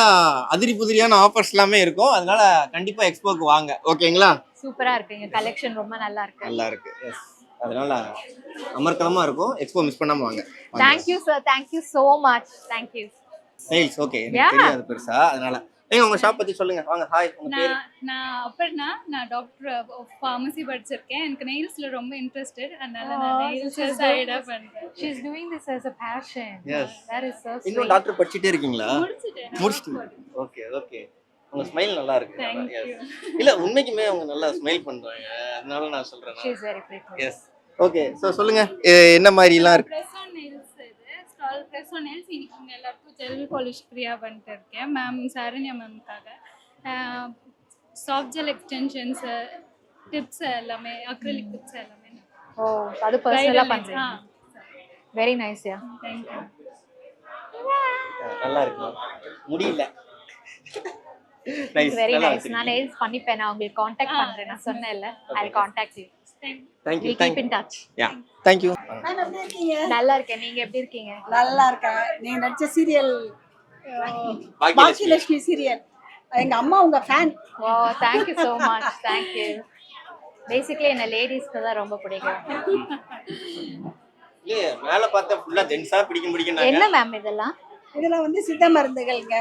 S1: அதிரி புதிரியான ஆஃபர்ஸ் எல்லாமே இருக்கும். அதனால கண்டிப்பா எக்ஸ்போக்கு வாங்க. ஓகேங்களா?
S2: சூப்பரா இருக்குங்க. கலெக்ஷன் ரொம்ப நல்லா இருக்கு.
S1: நல்லா இருக்கு. எஸ். அதனால அமர்க்கலமா இருக்கும். எக்ஸ்போ மிஸ் பண்ணாம வாங்க.
S2: Thank you sir. Thank you so much. Thank you.
S1: Sales okay. எனக்கு தெரியாது பெருசா. அதனால உங்க ஷாப் பத்தி சொல்லுங்க. வாங்க. ஹாய். உங்க பேரு?
S12: நான் அப்பர்ணா. நான் டாக்டர் ஆஃப் ஃபார்மசி படிச்சிருக்கேன். எனக்கு நெயில்ஸ்ல ரொம்ப இன்ட்ரெஸ்டட். அதனால நான் நெயில்ஸ் சைடா பண்றேன்.
S2: She is doing this as a passion.
S1: Yes.
S2: That is so sweet.
S1: இன்னும் டாக்டர் படிச்சிட்டே இருக்கீங்களா? முடிச்சிட்டேன். ஓகே. உங்க ஸ்மைல் நல்லா இருக்கு.
S12: Thank you.
S1: இல்ல உண்மைக்குமே அவங்க நல்லா ஸ்மைல் பண்றாங்க. அதனால நான் சொல்றேன்.
S2: She is very pretty.
S1: Yes. Okay. So சொல்லுங்க என்ன மாதிரி எல்லாம் இருக்கு?
S12: Press on nails stall press on nails. இன்னைக்கு உங்க எல்லாருக்கும் ஜெல் பாலிஷ் ஃப்ரீயா பண்ணிட்டு இருக்கேன். மேம் சரண்யா மேம்காக சாஃப்ட் ஜெல் எக்ஸ்டென்ஷன்ஸ் டிப்ஸ் எல்லாமே அக்ரிலிக் டிப்ஸ் எல்லாமே.
S2: அது பர்சனலா பண்றேன். Very nice yeah.
S12: Thank you.
S1: நல்லா இருக்கு. முடியல. நைஸ்.
S2: Very nice. நான் நெயில்ஸ் பண்ணிப்பேன். நான் உங்களுக்கு கான்டாக்ட் பண்றேன். நான் சொன்னேன்ல, I will contact you.
S1: Thank you.
S2: Keep in touch.
S1: Yeah. Thank you.
S5: எப்படி இருக்கீங்க?
S2: நல்லா இருக்கேன். நீங்க எப்படி இருக்கீங்க?
S5: நல்லா இருக்கேன். நீங்க நடிச்ச சீரியல் பாக்கியலட்சுமி சீரியல் எங்க அம்மா உங்க fan.
S2: Oh thank you so much. Thank you. Basically என்ன லேடிஸ்க்கு தான் ரொம்ப பிடிக்கும்.
S1: இல்ல மேல பார்த்தா ஃபுல்லா டென்ஸா பிடிக்கும்னாங்க.
S2: என்ன மேம் இதெல்லாம்?
S5: இதெல்லாம் வந்து சித்த மருந்துகள்ங்க.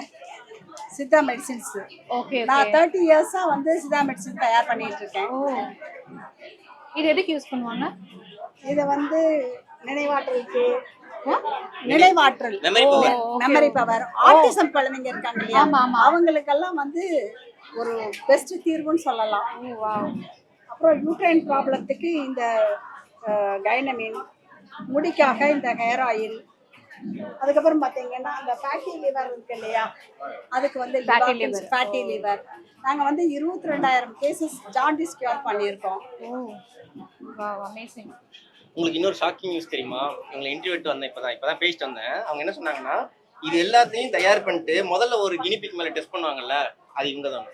S5: சித்தா மெடிசின்ஸ்.
S2: ஓகே.
S5: நான் 30 இயர்ஸா வந்து சித்தா மெடிசின் தயார் பண்ணிட்டு இருக்கேன்.
S2: இது எதுக்கு யூஸ் பண்ணுவாங்க?
S5: இத வந்து நினைவாற்றலுக்கு நினைவாற்றல் மெமரி பவர் ஆட்டிசம் குழந்தைங்க இருக்காங்க இல்லையா அவங்களுக்கெல்லாம் வந்து ஒரு பெஸ்ட் தீர்வுன்னு சொல்லலாம். அப்புறம் யூட்ரைன் ப்ராப்ளத்துக்கு இந்த கைனமின், முடிக்காக இந்த ஹேர் ஆயில், அதுக்கப்புறம் பாத்தீங்கன்னா அந்த ஃபேட்டி லிவர் இருக்கு இல்லையா, அதுக்கு வந்து ஃபேட்டி லிவர் நாங்க வந்து 22,000 கேசஸ் ஜாண்டிஸ் கியூர் பண்ணியிருக்கோம்.
S2: Wow amazing.
S1: உங்களுக்கு இன்னொரு ஷாக்கிங் நியூஸ் தெரியுமா? உங்களை இன்டர்வியூ எடுத்து வந்தேன், இப்பதான் பேசிட்டு வந்தேன். அவங்க என்ன சொன்னாங்கன்னா, இது எல்லாத்தையும் தயார் பண்ணிட்டு முதல்ல ஒரு கினிபிக் மேல டெஸ்ட் பண்ணுவாங்கல்ல, அது இவங்க தான்.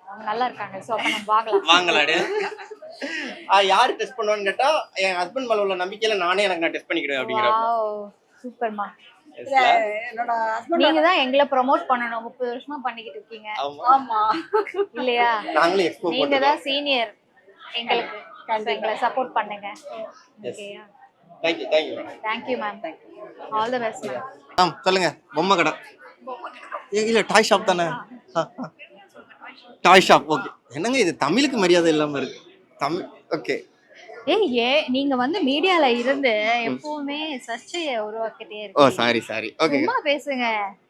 S2: அவங்க நல்லா இருக்காங்க. சோ அப்ப நம்ம வாங்கலாம்.
S1: வாங்கலாடு. யாரு டெஸ்ட் பண்ணுவான்னு கேட்டா, என் ஹஸ்பண்ட் மேல உள்ள நம்பிக்கையில நானே எனக்கு நான் டெஸ்ட் பண்ணிக்கிடுவேன் அப்படிங்கிறப்ப.
S2: வாவ் சூப்பர்மா.
S5: என்னோட ஹஸ்பண்ட்
S2: நீங்க தான் எங்களை ப்ரோமோட் பண்ணணும். 30 வருஷமா பண்ணிக்கிட்டு இருக்கீங்க.
S5: ஆமா
S2: இல்லையா?
S1: நாங்களே எக்ஸ்போ
S2: நீங்க தான் சீனியர் எங்களுக்கு. எங்களை சப்போர்ட் பண்ணுங்க. ஓகேயா?
S1: Thank you.
S2: Thank you ma'am. All the best ma'am.
S1: சொல்லுங்க. பொம்மை கடை இல்ல டாய் ஷாப் தானே? டாய் ஷாப். ஓகே. என்னங்க இது தமிழுக்கு மரியாதை இல்லாம இருக்கு. தமிழ் ஓகே.
S2: நீங்க வந்து மீடியால இருந்து எப்பவுமே சர்ச்சையை உருவாக்கிட்டே
S1: ஓ
S2: இருக்கீங்க.
S1: Sorry okay.
S2: சும்மா பேசுங்க.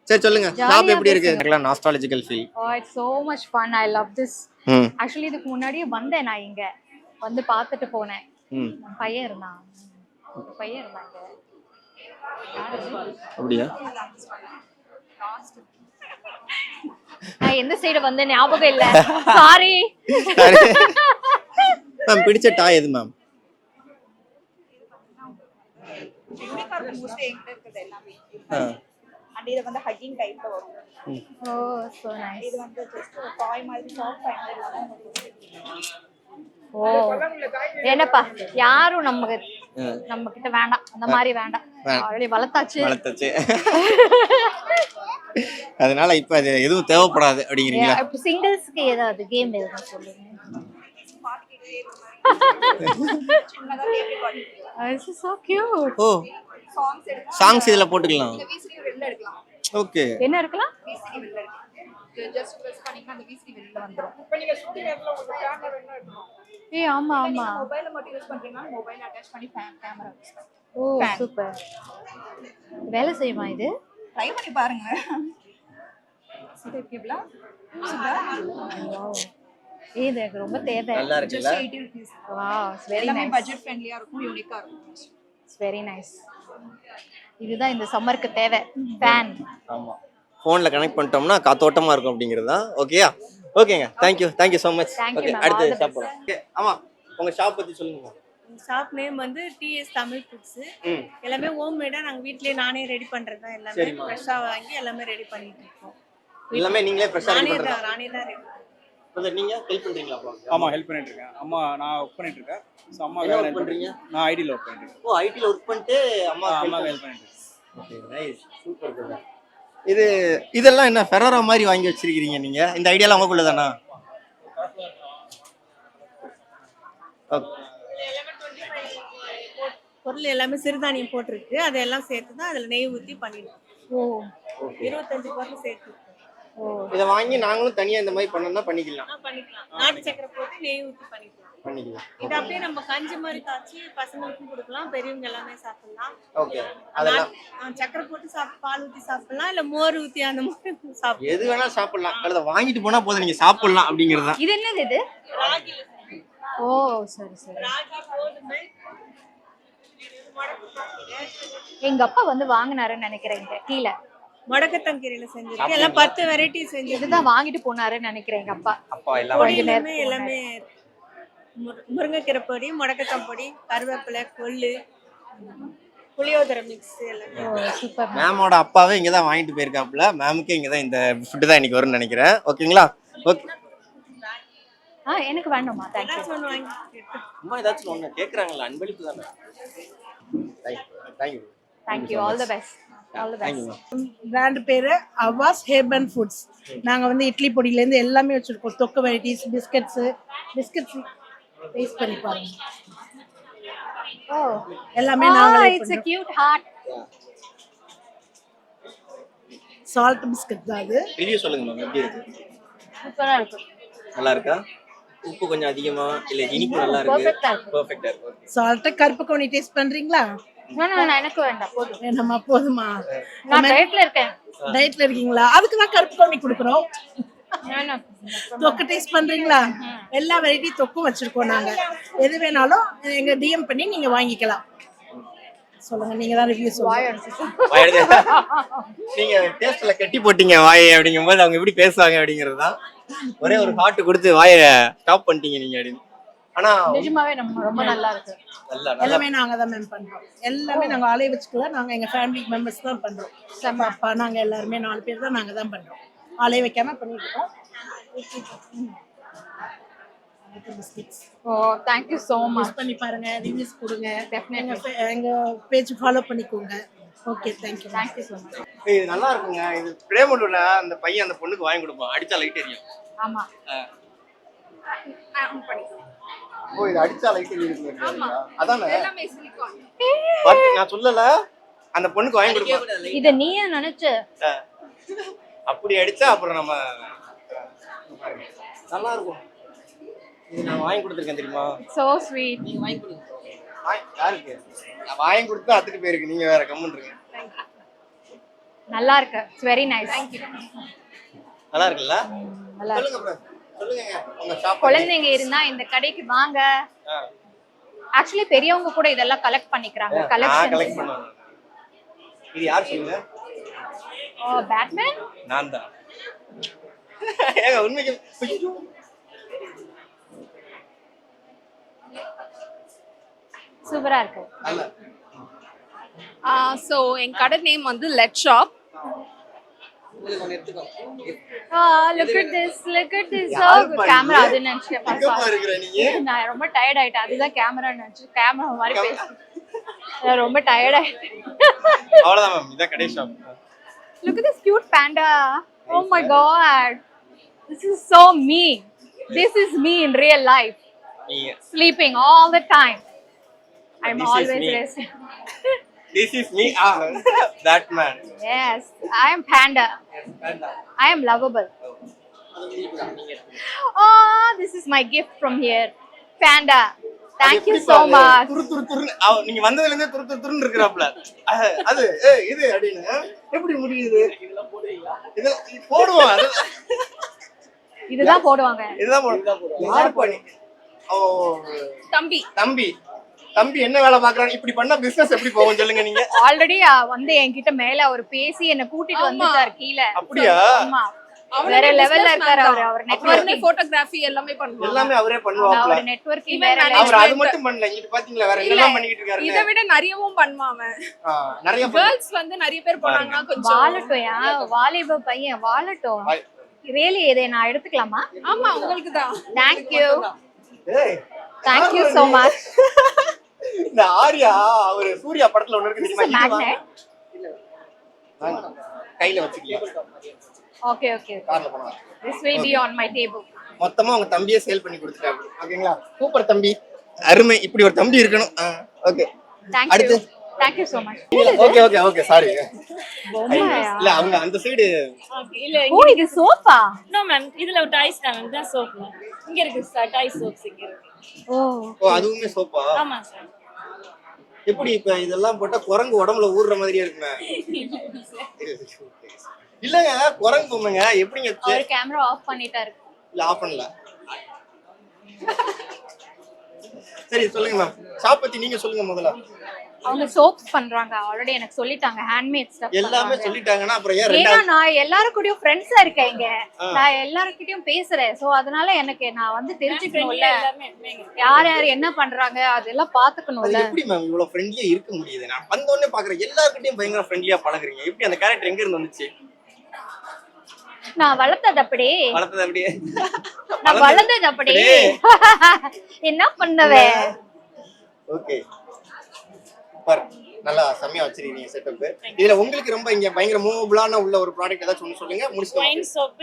S1: சரி சொல்லுங்க. ஷாப் எப்படி இருக்கு? Nostalgical feel.
S2: It's so much fun. I love this. Actually இதுக்கு முன்னாடியே வந்தேன், நான் இங்க வந்து பார்த்துட்டு போனேன். பையன் இருந்தான் இங்க.
S1: அப்படியா?
S2: நான் எந்த சைடு வந்து ஞாபகம் இல்ல. சாரி.
S1: மேம் பிடிச்ச டாய் எது மேம்?
S3: அண்ட் இது வந்து ஹக்கிங் டைப்ல வரும்.
S2: ஓ சோ நைஸ்.
S3: இது வந்து ஜஸ்ட் ஒரு டாய் மாதிரி சாஃப்ட் ஃபைனல்.
S2: ஓ என்னப்பா யாரும் நம்ம கிட்ட வேண்டாம், அந்த மாதிரி வேண்டாம். ஆல்ரெடி வளர்த்தாச்சு.
S1: அதனால இப்ப அது எதுவும் தேவைப்படாது அப்படிங்கிறீங்களா?
S2: இப்ப சிங்கிள்ஸ்க்கு ஏதாவது கேம் எதுவும் சொல்லுங்க. This is so cute.
S1: Oh songs இதுல போட்டுக்கலாம். ஓகே.
S2: என்ன இருக்கலாம்?
S3: ஜஸ்ட் பிரஸ் பண்ணினா அந்த விசிறி வெளியில வந்துரும்.
S5: இப்போ நீங்க ஷூட்டிங் நேரத்துல உங்களுக்கு கேமரா வேணும் எடுக்கணும்.
S2: ஆமா
S3: மொபைல மட்டும் யூஸ் பண்றீங்கன்னா மொபைல் அட்டாச் பண்ணி கேமரா யூஸ் பண்ணலாம்.
S2: ஓ சூப்பர். வேலை செய்யுமா இது?
S3: ட்ரை பண்ணி பாருங்க. சூப்பர்ல.
S2: இது எனக்கு ரொம்ப தேவை.
S1: நல்லா இருக்குல்ல?
S3: Just 80 rupees.
S2: Wow it's very
S3: எல்லாமே
S2: நைஸ்.
S3: பட்ஜெட் ஃப்ரெண்ட்லியா இருக்கும், யூனிக்கா இருக்கும்.
S2: It's very nice. இதுதான் இந்த சம்மருக்கு தேவை. ஃபேன்.
S1: ஆமா. ஃபோன்ல கனெக்ட் பண்ணிட்டோம்னா காத்தோட்டமா இருக்கும் அப்படிங்கிறது தான். ஓகேயா? ஓகேங்க. Thank you so much. Okay அடுத்து ஷாப் போலாம். ஓகே ஆமா உங்க ஷாப் பத்தி சொல்லுங்க.
S13: ஷாப் நேம் வந்து டிஎஸ் தமிழ் ஃபுட்ஸ். எல்லாமே ஹோம் மேடா நாங்க வீட்லயே நானே ரெடி பண்றது தான். எல்லாமே ஃப்ரெஷ்ஷா வாங்கி எல்லாமே ரெடி பண்ணிட்டு இருக்கோம்.
S1: எல்லாமே நீங்களே ஃப்ரெஷ்ஷா ரெடி பண்றீங்க?
S13: நானே தான் ரெடி.
S1: பிரதர் நீங்க ஹெல்ப் பண்றீங்களா?
S14: ஆமா ஹெல்ப் பண்ணிட்டு இருக்கேன். அம்மா நான் ஒர்க் பண்ணிட்டு இருக்கேன். சோ அம்மா வேலை பண்றீங்க? நான் ஐடில ஒர்க் பண்ணிட்டு இருக்கேன்.
S1: ஓ ஐடில ஒர்க் பண்ணிட்டு அம்மா
S14: ஹெல்ப் பண்ணிட்டு இருக்கேன்.
S1: Okay nice super brother. இதெல்லாம் என்ன ஃபெராரோ மாதிரி வாங்கி வச்சிருக்கீங்க நீங்க? இந்த ஐடியாலாம் உங்களுக்குள்ள தானா?
S13: பொருள் எல்லாமே சிறுதானியம் போட்டிருக்கு. அதெல்லாம் சேர்த்து தான் அதுல நெய் ஊத்தி பண்ணிடுவோம்.
S2: ஓ
S13: 25 பொருள் சேர்த்து.
S2: ஓ
S1: இத வாங்கி நாங்களும் தனியா இந்த மாதிரி பண்ணனும்னா பண்ணிக்கலாம்.
S13: பண்ணிக்கலாம். நாட்டு சக்கரை போட்டு நெய் ஊத்தி பண்ணிக்கலாம். இது அப்படியே நம்ம கஞ்சி மாதிரி காய்ச்சி பசங்களுக்கும் கொடுக்கலாம், பெரியவங்க எல்லாமே சாப்பிடலாம்.
S1: ஓகே அதெல்லாம்
S13: சக்கரை போட்டு பால் ஊத்தி சாப்பிடலாம், இல்ல மோர் ஊத்தி அந்த மாதிரி சாப்பிடலாம்.
S1: எது வேணா சாப்பிடலாம். அத வாங்கிட்டு போனா போதும், நீங்க சாப்பிடலாம் அப்படிங்கிறது தான்.
S2: இது என்னது இது?
S13: ராகில.
S2: ஓ சரி சரி.
S13: ராகி கோதுமை
S2: எங்க அப்பா வந்து வாங்குனாருன்னு நினைக்கிறேன். கீழ
S13: மடக்கத்தங்கீரையில செஞ்சிருக்கு. எல்லாம் 10 வெரைட்டி செஞ்சு
S2: இதுதான் வாங்கிட்டு போனாருன்னு நினைக்கிறேன் எங்க அப்பா.
S1: அப்பா எல்லாம்
S13: எல்லாமே முருங்கைக்கீரை பொடி, முடக்கத்தான் பொடி, கருவேப்பிலை, கொள்ளு, புளியோதரை மிக்ஸ் எல்லாமே.
S2: சூப்பர்.
S1: மேமோட அப்பாவே இங்க தான் வாங்கிட்டு போயிருக்காப்ல. மேமுக்கு இங்க தான் இந்த ஃபுட் தான் இன்னைக்கு வரும்னு நினைக்கிறேன். ஓகேங்களா? ஓகே.
S2: எனக்கு வேண்டாமா? Thank you.
S1: அம்மா ஏதாச்சும் ஒண்ணு கேக்குறாங்கல, அன்பளிப்பு தானே.
S2: Thank you. All the best. All the best.
S5: Brand பேரு அவாஸ் ஹேர்பன் ஃபுட்ஸ். நாங்க வந்து இட்லி பொடியில இருந்து எல்லாமே வச்சிருக்கோம். தொக்கு வெரைட்டிஸ், பிஸ்கட்ஸ் டேஸ்ட் பண்ணி பாருங்க.
S2: ஓ
S5: எல்லாமே நாங்களே
S2: it's a cute heart.
S5: Salt biscuit தான் அது.
S1: ரிவ்யூ சொல்லுங்க மேம், எப்படி இருக்கு?
S2: சூப்பரா இருக்கு.
S1: நல்லா இருக்கா? உப்பு கொஞ்சம் அதிகமா இல்ல இனிப்பு நல்லா இருக்கு? பெர்ஃபெக்ட்டா இருக்கு.
S5: சால்ட் கருப்பு கவுனி டேஸ்ட் பண்றீங்களா?
S2: நான் எனக்கு வேண்டாம், போதும்.
S5: வேணாமா? போதுமா?
S2: நான் டயட்ல இருக்கேன்.
S5: டயட்ல இருக்கீங்களா? அதுக்கு தான் கருப்பு கவுனி கொடுக்குறோம். தொக்கு டேஸ்ட் பண்றீங்களா? எல்லா வெரைட்டி தொக்கும் வச்சிருக்கோம் நாங்க. எது வேணாலும் எங்க டிஎம் பண்ணி நீங்க வாங்கிக்கலாம். சொல்லுங்க, நீங்க தான் ரிவ்யூ சொல்லுங்க.
S1: வாய் எடுத்து நீங்க டேஸ்ட்ல கட்டி போட்டீங்க வாயை அப்படிங்கும்போது அவங்க எப்படி பேசுவாங்க அப்படிங்கிறது தான். ஒரே ஒரு ஹார்ட் கொடுத்து வாயை ஸ்டாப் பண்ணிட்டீங்க நீங்க அப்படின்னு. ஆனா
S2: நிஜமாவே ரொம்ப நல்லா இருக்கு.
S5: எல்லாமே நாங்க தான் மேம் பண்றோம். எல்லாமே நாங்க ஆளே வச்சுக்கல, நாங்க எங்க ஃபேமிலி மெம்பர்ஸ் தான் பண்றோம். அம்மா அப்பா நாங்க எல்லாருமே 4 பேர் தான் நாங்க தான் பண்றோம். ஆளே வைக்காம பண்ணிட்டு இருக்கோம்.
S2: ஓ thank you so much.
S5: Use பண்ணி பாருங்க, ரிவ்யூஸ் கொடுங்க.
S2: Definitely.
S5: எங்க பேஜ் ஃபாலோ பண்ணிக்கோங்க. Okay, thank you
S2: so much.
S1: இது நல்லா இருக்குங்க. இது பிரேமலூர்ல அந்த பையன் அந்த பொண்ணுக்கு வாங்கி கொடுப்பான், அடிச்சா லைட் எரியும்.
S2: ஆமா.
S1: ஓ இது அடிச்சா லைட் எரியும்.
S2: ஆமா.
S1: அதானே
S2: எல்லாமே சிலிகான்.
S1: நான் சொல்லல, அந்த பொண்ணுக்கு வாங்கி கொடுப்பான்.
S2: இத நீயே நினைச்ச
S1: அப்படி அடிச்சா அப்புறம் நம்ம நல்லா இருக்கும். இது நான் வாங்கி கொடுத்துருக்கேன் தெரியுமா?
S2: so sweet.
S1: நீங்க வாங்கி கொடுங்க. யாருக்கு? நான் வாங்கி கொடுத்தா அதுக்கு பேருக்கு, நீங்க வேற கம்முன்றீங்க.
S2: நல்லா இருக்கு. It's very nice.
S1: நல்லா இருக்குல்ல?
S2: நல்லா
S1: சொல்லுங்க bro. சொல்லுங்க உங்க ஷாப்.
S2: குழந்தைங்க இருந்தா இந்த கடைக்கு வாங்க. ஆக்சுவலி பெரியவங்க கூட இதெல்லாம் கலெக்ட் பண்ணிக்கறாங்க.
S1: நான் கலெக்ட் பண்ணுவேன். இது யார் சொல்லுங்க?
S2: ஓ பேட்மேன்?
S1: நான் தான். ஏங்க உண்மைக்கு
S2: சூப்பரா இருக்கு.
S1: நல்ல.
S15: ஸோ என் கடை நேம் வந்து let shop.
S2: look at this so good. Camera அது நினைச்சேன். நான் ரொம்ப டயர்ட் ஆயிட்டேன். அதுதான் கேமரா நினைச்சு கேமரா மாதிரி பேசுறேன். நான் ரொம்ப டயர்ட் ஆயிட்டேன்.
S1: அவ்வளவுதான் மேம், இதான் கடை shop.
S2: Look at this cute panda. Oh my god. This is so me. This is me in real life. Sleeping all the time. I'm always resting.
S1: This is me. That man.
S2: Yes, I am panda.
S1: Yes, panda.
S2: I am lovable. Oh, this is my gift from here. Panda. Thank you so much.
S1: நீங்க வந்ததுல இருந்தே துருன்னு இருக்கறாப்ல. அது இது அப்படினா எப்படி முடியுது? இதெல்லாம் போடுவாங்க.
S2: இதுதான் போடுவாங்க.
S1: இதுதான் போடுவாங்க. யார் பண்ணி? ஓ
S15: தம்பி
S1: தம்பி என்ன வேலை பாக்குறாங்க? இப்படி பண்ணா பிசினஸ் எப்படி போகும் சொல்லுங்க நீங்க?
S2: ஆல்ரெடி வந்து என்கிட்ட மேல அவர் பேசி என்ன கூட்டிட்டு வந்துட்டார் கீழ.
S1: அப்படியா?
S2: ஆமா. வேற லெவல்ல இருக்காரு அவர் நெட்வொர்க்கிங்
S15: போட்டோகிராஃபி எல்லாமே பண்ணுவாங்க.
S1: எல்லாமே அவரே பண்ணுவாங்க.
S2: அவர் நெட்வொர்க்கிங் வேற
S1: அவர் அது மட்டும் பண்ணல. இங்க பாத்தீங்களா வேற என்னெல்லாம் பண்ணிட்டு இருக்காரு.
S15: இத விட நிறையவும் பண்ணுவாங்க.
S1: நிறைய
S15: गर्ल्स வந்து நிறைய பேர் போனாங்கன்னா கொஞ்சம்
S2: வாலட்டோயா வாலிப பையன் வாலட்டோ. ரியலி இதை நான் எடுத்துக்கலாமா?
S15: ஆமா உங்களுக்கு தான்.
S2: Thank you. Thank you so much.
S1: இந்த ஆரியா அவர் சூர்யா படத்துல ஒன்னு இருக்கு தெரியுமா? கையில வச்சுக்கலாம்.
S2: ஓகே
S1: கார்ல போனா
S2: this will be on my table.
S1: மொத்தமா உங்க தம்பியே சேல் பண்ணி கொடுத்துட்டாங்க. ஓகேங்களா? சூப்பர் தம்பி, அருமை. இப்படி ஒரு தம்பி இருக்கணும். Okay
S2: thank you so much.
S1: Okay sorry. இல்ல அவங்க அந்த சைடு.
S2: ஓ இது சோப்பா?
S16: நோ மேம், இதுல டாய்ஸ் தான் மேம். இதான் சோப். இங்க இருக்கு சார் டாய் சோப்ஸ் இங்க இருக்கு.
S2: ஓ
S1: அதுவுமே சோப்பா?
S16: ஆமா சார்.
S1: எப்படி இப்ப இதெல்லாம் போட்டா குரங்கு உடம்புல ஊர்ற மாதிரியே இருக்குமே? இல்லங்க குரங்கு பொம்மைங்க எப்படிங்க?
S2: அவர் கேமரா ஆஃப் பண்ணிட்டாரு.
S1: இல்ல ஆஃப் பண்ணல. சரி சொல்லுங்க மேம், ஷாப் பத்தி நீங்க சொல்லுங்க முதல்ல.
S2: அவங்க சோப்ஸ் பண்றாங்க. ஆல்ரெடி எனக்கு சொல்லிட்டாங்க ஹேண்ட்மேட் ஸ்டஃப்.
S1: எல்லாமே சொல்லிட்டாங்கன்னா அப்புறம் ஏன்
S2: ஏன்னா நான் எல்லாரும் கூடயும் ஃப்ரெண்ட்ஸா இருக்கேன் இங்க. நான் எல்லார்கிட்டயும் பேசுறேன். சோ அதனால எனக்கு நான் வந்து தெரிஞ்சுக்கணும்ல யார் யார் என்ன பண்றாங்க அதெல்லாம் பாத்துக்கணும்ல.
S1: எப்படி மேம் இவ்வளவு ஃப்ரெண்ட்லியா இருக்க முடியுது? நான் வந்த உடனே பாக்குறேன் எல்லார்கிட்டயும் பயங்கர ஃப்ரெண்ட்லியா பழகுறீங்க. எப்படி அந்த கேரக்டர் எங்க இருந்து வந்துச்சு?
S2: நான் வளர்த்தது அப்படி. நான் வளர்ந்தது அப்படி. என்ன பண்ணவே?
S1: ஓகே சூப்பர், நல்லா செமையா வச்சிருக்கீங்க செட்டப். இதுல உங்களுக்கு ரொம்ப இங்க பயங்கர மூவபிளான உள்ள ஒரு ப்ராடக்ட் ஏதாச்சும் ஒன்னு சொல்லுங்க. முடிச்சுங்க.
S16: வைன் சோப்,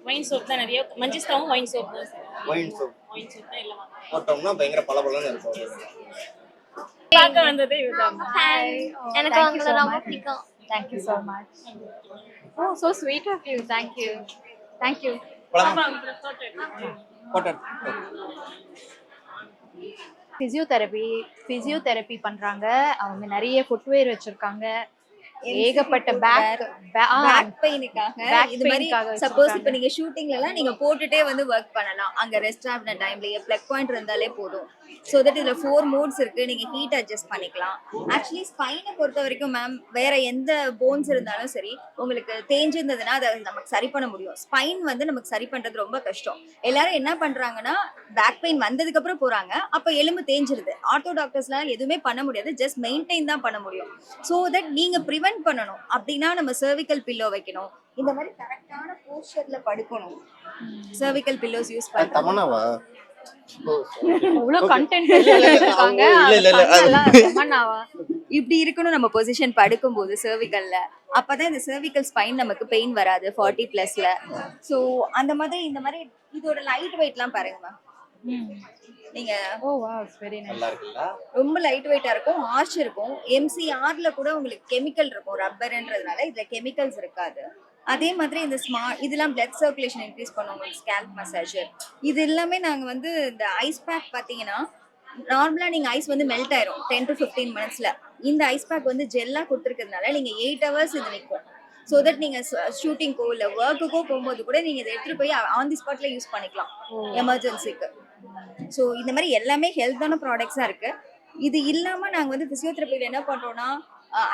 S16: வைன் சோப் தான் நிறைய. மஞ்சிஸ்டாவும் வைன் சோப் தான் சார்.
S1: வைன் சோப்
S16: தான் எல்லாம்
S1: போட்டோம்னா பயங்கர பளபளன்னு இருக்கும்.
S16: பார்க்க வந்ததே இதுதான்.
S2: ஹாய், எனக்கு உங்களை ரொம்ப பிடிக்கும். Thank you so much. Oh, so sweet of you. Thank you.
S1: Photo
S2: physiotherapy பண்றாங்க. அவங்க நிறைய ஃபுட்வேர் வச்சிருக்காங்க. ஏகப்பட்ட பேக்
S17: பேக் பெயினுக்காக
S2: back
S17: இது மாதிரி
S2: pain-க்காக
S17: சப்போஸ்
S2: வச்சிருக்காங்க.
S17: இப்போ நீங்க ஷூட்டிங்ல எல்லாம் நீங்க போட்டுட்டே வந்து ஒர்க் பண்ணலாம் அங்க ரெஸ்ட் ஆஃப்ன டைம்லயே பிளக் பாயிண்ட் இருந்தாலே போதும். ஸோ தட் இதுல 4 மோட்ஸ் இருக்கு. நீங்க ஹீட் அட்ஜஸ்ட் பண்ணிக்கலாம். ஆக்சுவலி ஸ்பைனை பொறுத்த வரைக்கும் மேம் வேற எந்த போன்ஸ் இருந்தாலும் சரி உங்களுக்கு தேஞ்சிருந்ததுன்னா அதை நமக்கு சரி பண்ண முடியும். ஸ்பைன் வந்து நமக்கு சரி பண்றது ரொம்ப கஷ்டம். எல்லாரும் என்ன பண்றாங்கன்னா பேக் பெயின் வந்ததுக்கு அப்புறம் போறாங்க, அப்ப எலும்பு தேஞ்சிருது. ஆர்த்தோ டாக்டர்ஸ்லாம் எதுவுமே பண்ண முடியாது, ஜஸ்ட் மெயின்டைன் தான் பண்ண முடியும். ஸோ தட் நீங்க ப்ரிவென்ட் பண்ணணும் அப்படின்னா நம்ம சர்விக்கல் பில்லோ வைக்கணும். இந்த மாதிரி கரெக்டான போஸ்டர்ல படுக்கணும். சர்விக்கல் பில்லோஸ் யூஸ் பண்ணணும்.
S1: தமன்னாவா
S2: இவ்வளவு கண்டென்ட் வச்சிருக்காங்க.
S17: இப்படி இருக்கணும் நம்ம பொசிஷன் படுக்கும்போது சர்விக்கல்ல. அப்பதான் இந்த சர்விக்கல் ஸ்பைன் நமக்கு பெயின் வராது 40+ல. ஸோ அந்த மாதிரி இந்த மாதிரி இதோட லைட் வெயிட்லாம் பாருங்க மேம். நீங்க
S1: நல்லா இருக்குல்ல?
S17: ரொம்ப லைட் வெயிட்டா இருக்கும், ஆர்ச் இருக்கும். MCRல கூட உங்களுக்கு கெமிக்கல் இருக்கும், ரப்பர்ன்றதுனால இதுல கெமிக்கல்ஸ் இருக்காது. அதே மாதிரி இந்த இதெல்லாம் பிளட் சர்க்குலேஷன் இன்க்ரீஸ் பண்ணும். உங்களுக்கு ஸ்கேல்ப் மசாஜர் இது எல்லாமே நாங்க வந்து இந்த ஐஸ் பேக் பாத்தீங்கன்னா நார்மலா நீங்க ஐஸ் வந்து மெல்ட் ஆயிரும் 10 to 15 மினிட்ஸ்ல. இந்த ஐஸ் பேக் வந்து ஜெல்லா கொடுத்துருக்கிறதுனால நீங்க 8 hours இது நிற்கும். ஸோ தட் நீங்க ஷூட்டிங்கோ இல்ல ஒர்க்குக்கோ போகும்போது கூட நீங்க இதை எடுத்துட்டு போய் ஆன் தி ஸ்பாட்ல யூஸ் பண்ணிக்கலாம் எமர்ஜென்சிக்கு. ஸோ இந்த மாதிரி எல்லாமே ஹெல்த்தான ப்ராடக்ட்ஸா இருக்கு. இது இல்லாம நாங்க வந்து பிசியோதெரபில என்ன பண்றோம்னா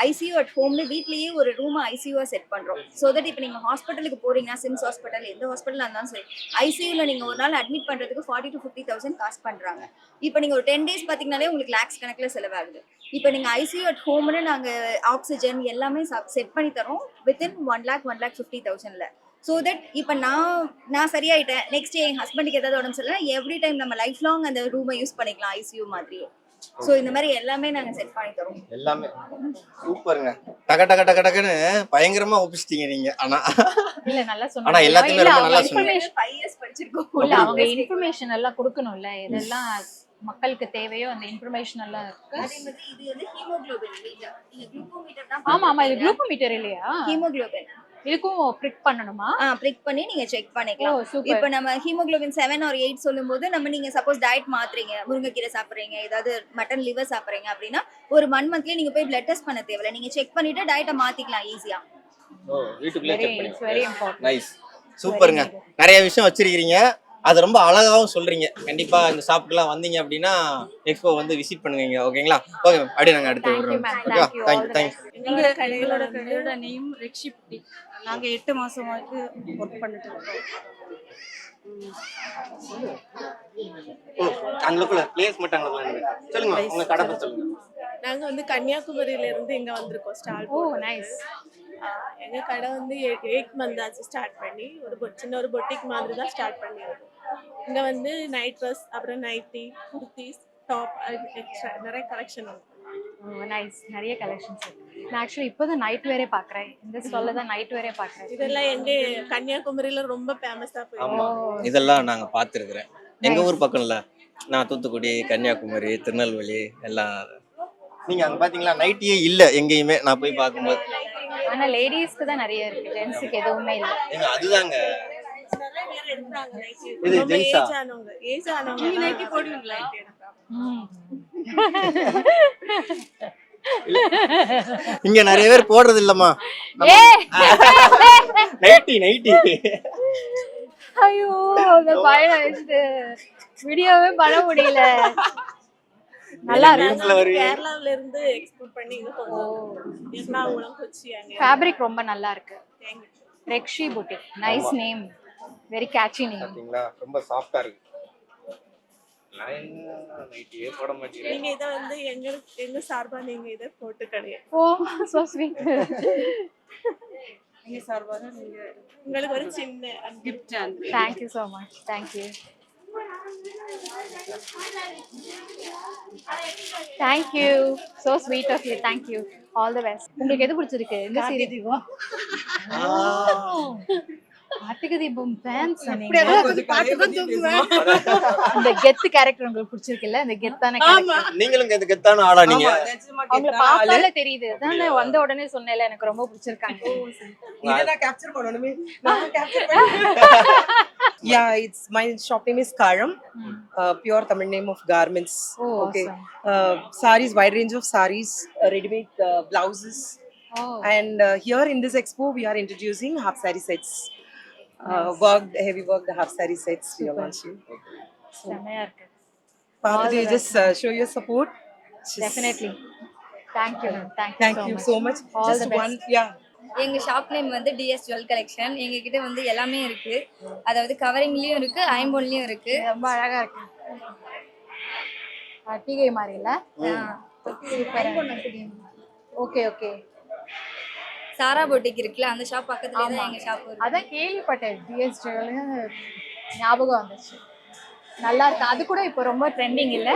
S17: ஐசியூ அட் ஹோம்ல வீட்லயே ஒரு ரூம் ஐசியூவா செட் பண்றோம். ஸோ தட் இப்போ நீங்க ஹாஸ்பிட்டலுக்கு போறீங்கன்னா சிம்ஸ் ஹாஸ்பிட்டல் எந்த ஹாஸ்பிட்டலா இருந்தாலும் சரி ஐசியூல நீங்க ஒரு நாள் அட்மிட் பண்றதுக்கு 40,000 to 50,000 காஸ்ட் பண்றாங்க. இப்போ நீங்க ஒரு 10 days பாத்தீங்கன்னாலே உங்களுக்கு லேக்ஸ் கணக்குல செலவாகுது. இப்போ நீங்க ஐசியூ அட் ஹோம்னு நாங்க ஆக்சிஜன் எல்லாமே செட் பண்ணி தரோம் வித்தின் 1,50,000ல. ஸோ தட் இப்போ நான் சரியாயிட்டேன், நெக்ஸ்ட் என் ஹஸ்பண்டுக்கு ஏதாவது உடம்பு சரியில்லை, எவ்ரி டைம் நம்ம லைஃப் லாங் அந்த ரூமை யூஸ் பண்ணிக்கலாம் ஐசியூ மாதிரி. சோ இந்த மாதிரி எல்லாமே நாங்க செட் பண்ணி தரோம்.
S1: எல்லாமே சூப்பருங்க. டக டக டக டகன்னு பயங்கரமா ஒப்பிச்சிட்டீங்க நீங்க. ஆனா
S2: இல்ல நல்லா சொன்னாங்க.
S1: ஆனா எல்லாத்தையுமே ரொம்ப நல்லா சொன்னீங்க.
S17: 5 years படிச்சிருக்கோம்.
S2: இல்ல அவங்க இன்ஃபர்மேஷன் எல்லாம் கொடுக்கணும்ல, இதெல்லாம் மக்களுக்கு தேவையோ அந்த இன்ஃபர்மேஷன் எல்லாம் இருக்கு.
S17: அதே மாதிரி இது வந்து ஹீமோகுளோபின் மீட்டர். நீங்க குளுக்கோமீட்டர் தான்.
S2: ஆமா இது குளுக்கோமீட்டர் இல்லையா?
S17: ஹீமோகுளோபின்
S2: இதுக்கும் பிரிக் பண்ணணுமா?
S17: பிரிக் பண்ணி நீங்க செக் பண்ணிக்கலாம். இப்போ நம்ம ஹீமோகுளோபின் 7 or 8 சொல்லும்போது நீங்க சப்போஸ் டயட் மாத்துறீங்க, முருங்கைக்கீரை சாப்பிடுறீங்க, ஏதாவது மட்டன் லிவர் சாப்பிடுறீங்க அப்படின்னா ஒரு 1 monthly நீங்க போய் பிளட் டெஸ்ட் பண்ண தேவையில்லை. நீங்க செக் பண்ணிட்டு டயட்டை மாத்திக்கலாம் ஈஸியா.
S1: வீட்டுக்குள்ளே செக் பண்ணிக்கலாம். நைஸ் சூப்பருங்க. நிறைய விஷயம் வச்சிருக்கீங்க, அது ரொம்ப அழகாவும் சொல்றீங்க. கண்டிப்பா இந்த ஷாப்புக்குலாம் வந்தீங்க அப்படின்னா எக்ஸ்போ வந்து விசிட் பண்ணுவீங்க. ஓகேங்களா? ஓகே அப்படியே நாங்க அடுத்து வருவோம். ஓகே
S5: எங்களோட கடையோட நேம் ரெக்ஷி புட்டி. நாங்க 8 மாசமாக்கு ஒர்க் பண்ணிட்டு இருக்கோம்.
S1: அங்களுக்குள்ள பிளேஸ் மட்டும் அங்களுக்குள்ள சொல்லுங்க, உங்க கடை பத்தி சொல்லுங்க.
S13: நாங்க வந்து கன்னியாகுமரியில இருந்து இங்க வந்திருக்கோம் ஸ்டால் போட்டு.
S2: நைஸ்.
S13: எங்க கடை வந்து 8 months ஆச்சு ஸ்டார்ட் பண்ணி. சின்ன ஒரு பொட்டிக் மாதிரி தான் ஸ்டார்ட் பண்ணியிருக்கோம். இங்க வந்து நைட் ட்ரெஸ், அப்புறம் நைட்டி, குர்த்திஸ், டாப், நிறைய கலெக்ஷன் இருக்கு.
S2: நைஸ், நிறைய கலெக்ஷன்ஸ் இருக்கு. நான் ஆக்சுவலி இப்போதான் நைட் வேரே பாக்குறேன். இந்த ஸ்டால்ல தான் நைட் வேரே பாக்குறேன்.
S13: இதெல்லாம் எங்க கன்னியாகுமரியில ரொம்ப ஃபேமஸா
S1: ஆமா, இதெல்லாம் நாங்க பாத்துருக்கிறேன். எங்க ஊர் பக்கம் இல்ல, நான் தூத்துக்குடி, கன்னியாகுமரி, திருநெல்வேலி எல்லாம். நீங்க அங்க பாத்தீங்களா நைட்டியே இல்ல எங்கேயுமே நான் போய் பார்க்கும்போது.
S2: ஆனா லேடிஸ்க்கு தான் நிறைய இருக்கு, ஜென்ட்ஸ்க்கு எதுவுமே இல்ல.
S1: ஏங்க அதுதாங்க
S13: நிறைய பேர் எடுத்தாங்க நைட்டி.
S1: இது
S13: ரொம்ப
S1: ஜென்ஸா?
S13: ஏஜ் ஆனவங்க நைட்டி போடுவீங்க நைட்டி எடுத்தாங்க.
S1: இங்க நிறைய பேர் போடுறது இல்லம்மா நைட்டி.
S2: ஐயோ அந்த பையனை வச்சுட்டு வீடியோவே பண்ண முடியல. நல்லா இருக்கு.
S13: கேரளால இருந்து எக்ஸ்போர்ட் பண்ணி இது பண்ணுவோம். எர்ணாகுளம், கொச்சி அங்க.
S2: ஃபேப்ரிக் ரொம்ப நல்லா இருக்கு. Rekshi boutique, nice name, very catchy name.
S1: பாத்தீங்களா ரொம்ப சாஃப்ட்டா இருக்கு. நைட்டியே போட மாட்டீங்க.
S13: நீங்க இத வந்து எங்க சார்பா நீங்க இத போட்டு கடையே.
S2: ஓ சோ ஸ்வீட்.
S5: எங்க சார்பாக நீங்க
S13: உங்களுக்கு ஒரு சின்ன
S5: gift.
S2: Thank you so much. Thank you. Thank you. So sweet of you. Thank you. All the best. உங்களுக்கு எது பிடிச்சிருக்கு இந்த சீரியஸ்? கார்த்திகை தீபம் ஃபேன்ஸ் நீங்க. இந்த கெத்து கேரக்டர் உங்களுக்கு பிடிச்சிருக்குல்ல? இந்த கெத்தான கேரக்டர்.
S1: நீங்களும் கெத்தான ஆளா நீங்க?
S2: அவங்கள பார்த்தாலே தெரியுது. அதான் வந்த உடனே சொன்னேல எனக்கு ரொம்ப பிடிச்சிருக்காங்க.
S5: இதெல்லாம் கேப்சர் பண்ணனுமே. நான் கேப்சர் பண்ணேன். Yeah, my shop name is Karam. Pure Tamil name of garments.
S2: Oh,
S5: okay.
S2: awesome.
S5: Sarees, wide range of sarees, ready-made blouses,
S2: Oh.
S18: And here in this expo, we are introducing half saree sets. Heavy worked half saree sets we are launching. So,
S2: செமையா இருக்கு.
S18: பார்த்துட்டு you just show your support.
S2: Definitely. Thank you.
S18: Thank you so much.
S2: All
S18: Just
S2: the best.
S18: one, yeah.
S17: எங்க shop name வந்து DS jewel collection. எங்க கிட்ட வந்து எல்லாமே இருக்கு. அதாவது கவரிங்லயும் இருக்கு, ஐம்பொன்லயும் இருக்கு.
S2: ரொம்ப அழகா இருக்கு. டிகே மாதிரி இல்ல? Okay okay.
S17: சாரா பொட்டிக் இருக்குல்ல, அந்த ஷாப் பக்கத்துலயே தான் எங்க ஷாப் இருக்கு.
S2: அதான் கேள்விப்பட்டேன். டிஎஸ் ஜுவல் ஞாபகம் வந்துச்சு. நல்லா இருக்கு. அது கூட இப்போ ரொம்ப ட்ரெண்டிங் இல்ல?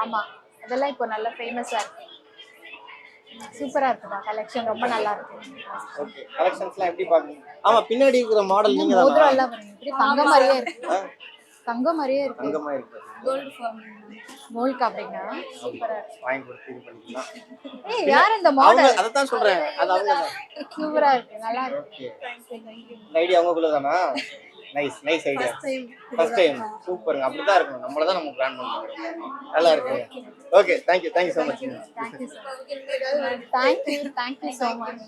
S2: ஆமா, அதெல்லாம் இப்போ நல்ல ஃபேமஸா இருக்கு. சூப்பரா இருக்குடா, கலெக்ஷன் ரொம்ப நல்லா இருக்கு.
S1: ஓகே, கலெக்ஷன்ஸ்லாம் எப்படி பாக்குறீங்க? ஆமா, பின்னாடி இருக்கிற மாடல் நீங்க
S2: மோதிரம்
S1: தானா?
S2: எல்லாம் பாருங்க, இப்படி தங்கம் மாதிரியே இருக்கு. தங்கம் மாதிரியே இருக்கு.
S1: தங்கமா இருக்கு.
S17: Gold form.
S2: கோல்ட் காப்ரிங்கா? சூப்பரா இருக்கு.
S1: வாங்கி கொடுத்து இது பண்ணிக்கலாம்.
S2: ஏய், யார் இந்த மாடல்?
S1: அத தான் சொல்றேன். அது அவங்க தான்.
S2: சூப்பரா இருக்கு, நல்லா இருக்கு.
S1: ஓகே. இந்த ஐடியா அவங்களுக்குள்ள தானா? Nice idea. First time. சூப்பர்ங்க. அப்படி தான் இருக்கும். நம்மள தான் நம்ம பிளான் பண்ணுவோம். நல்லா இருக்கு. Okay, thank you so much.
S2: Thank you so much.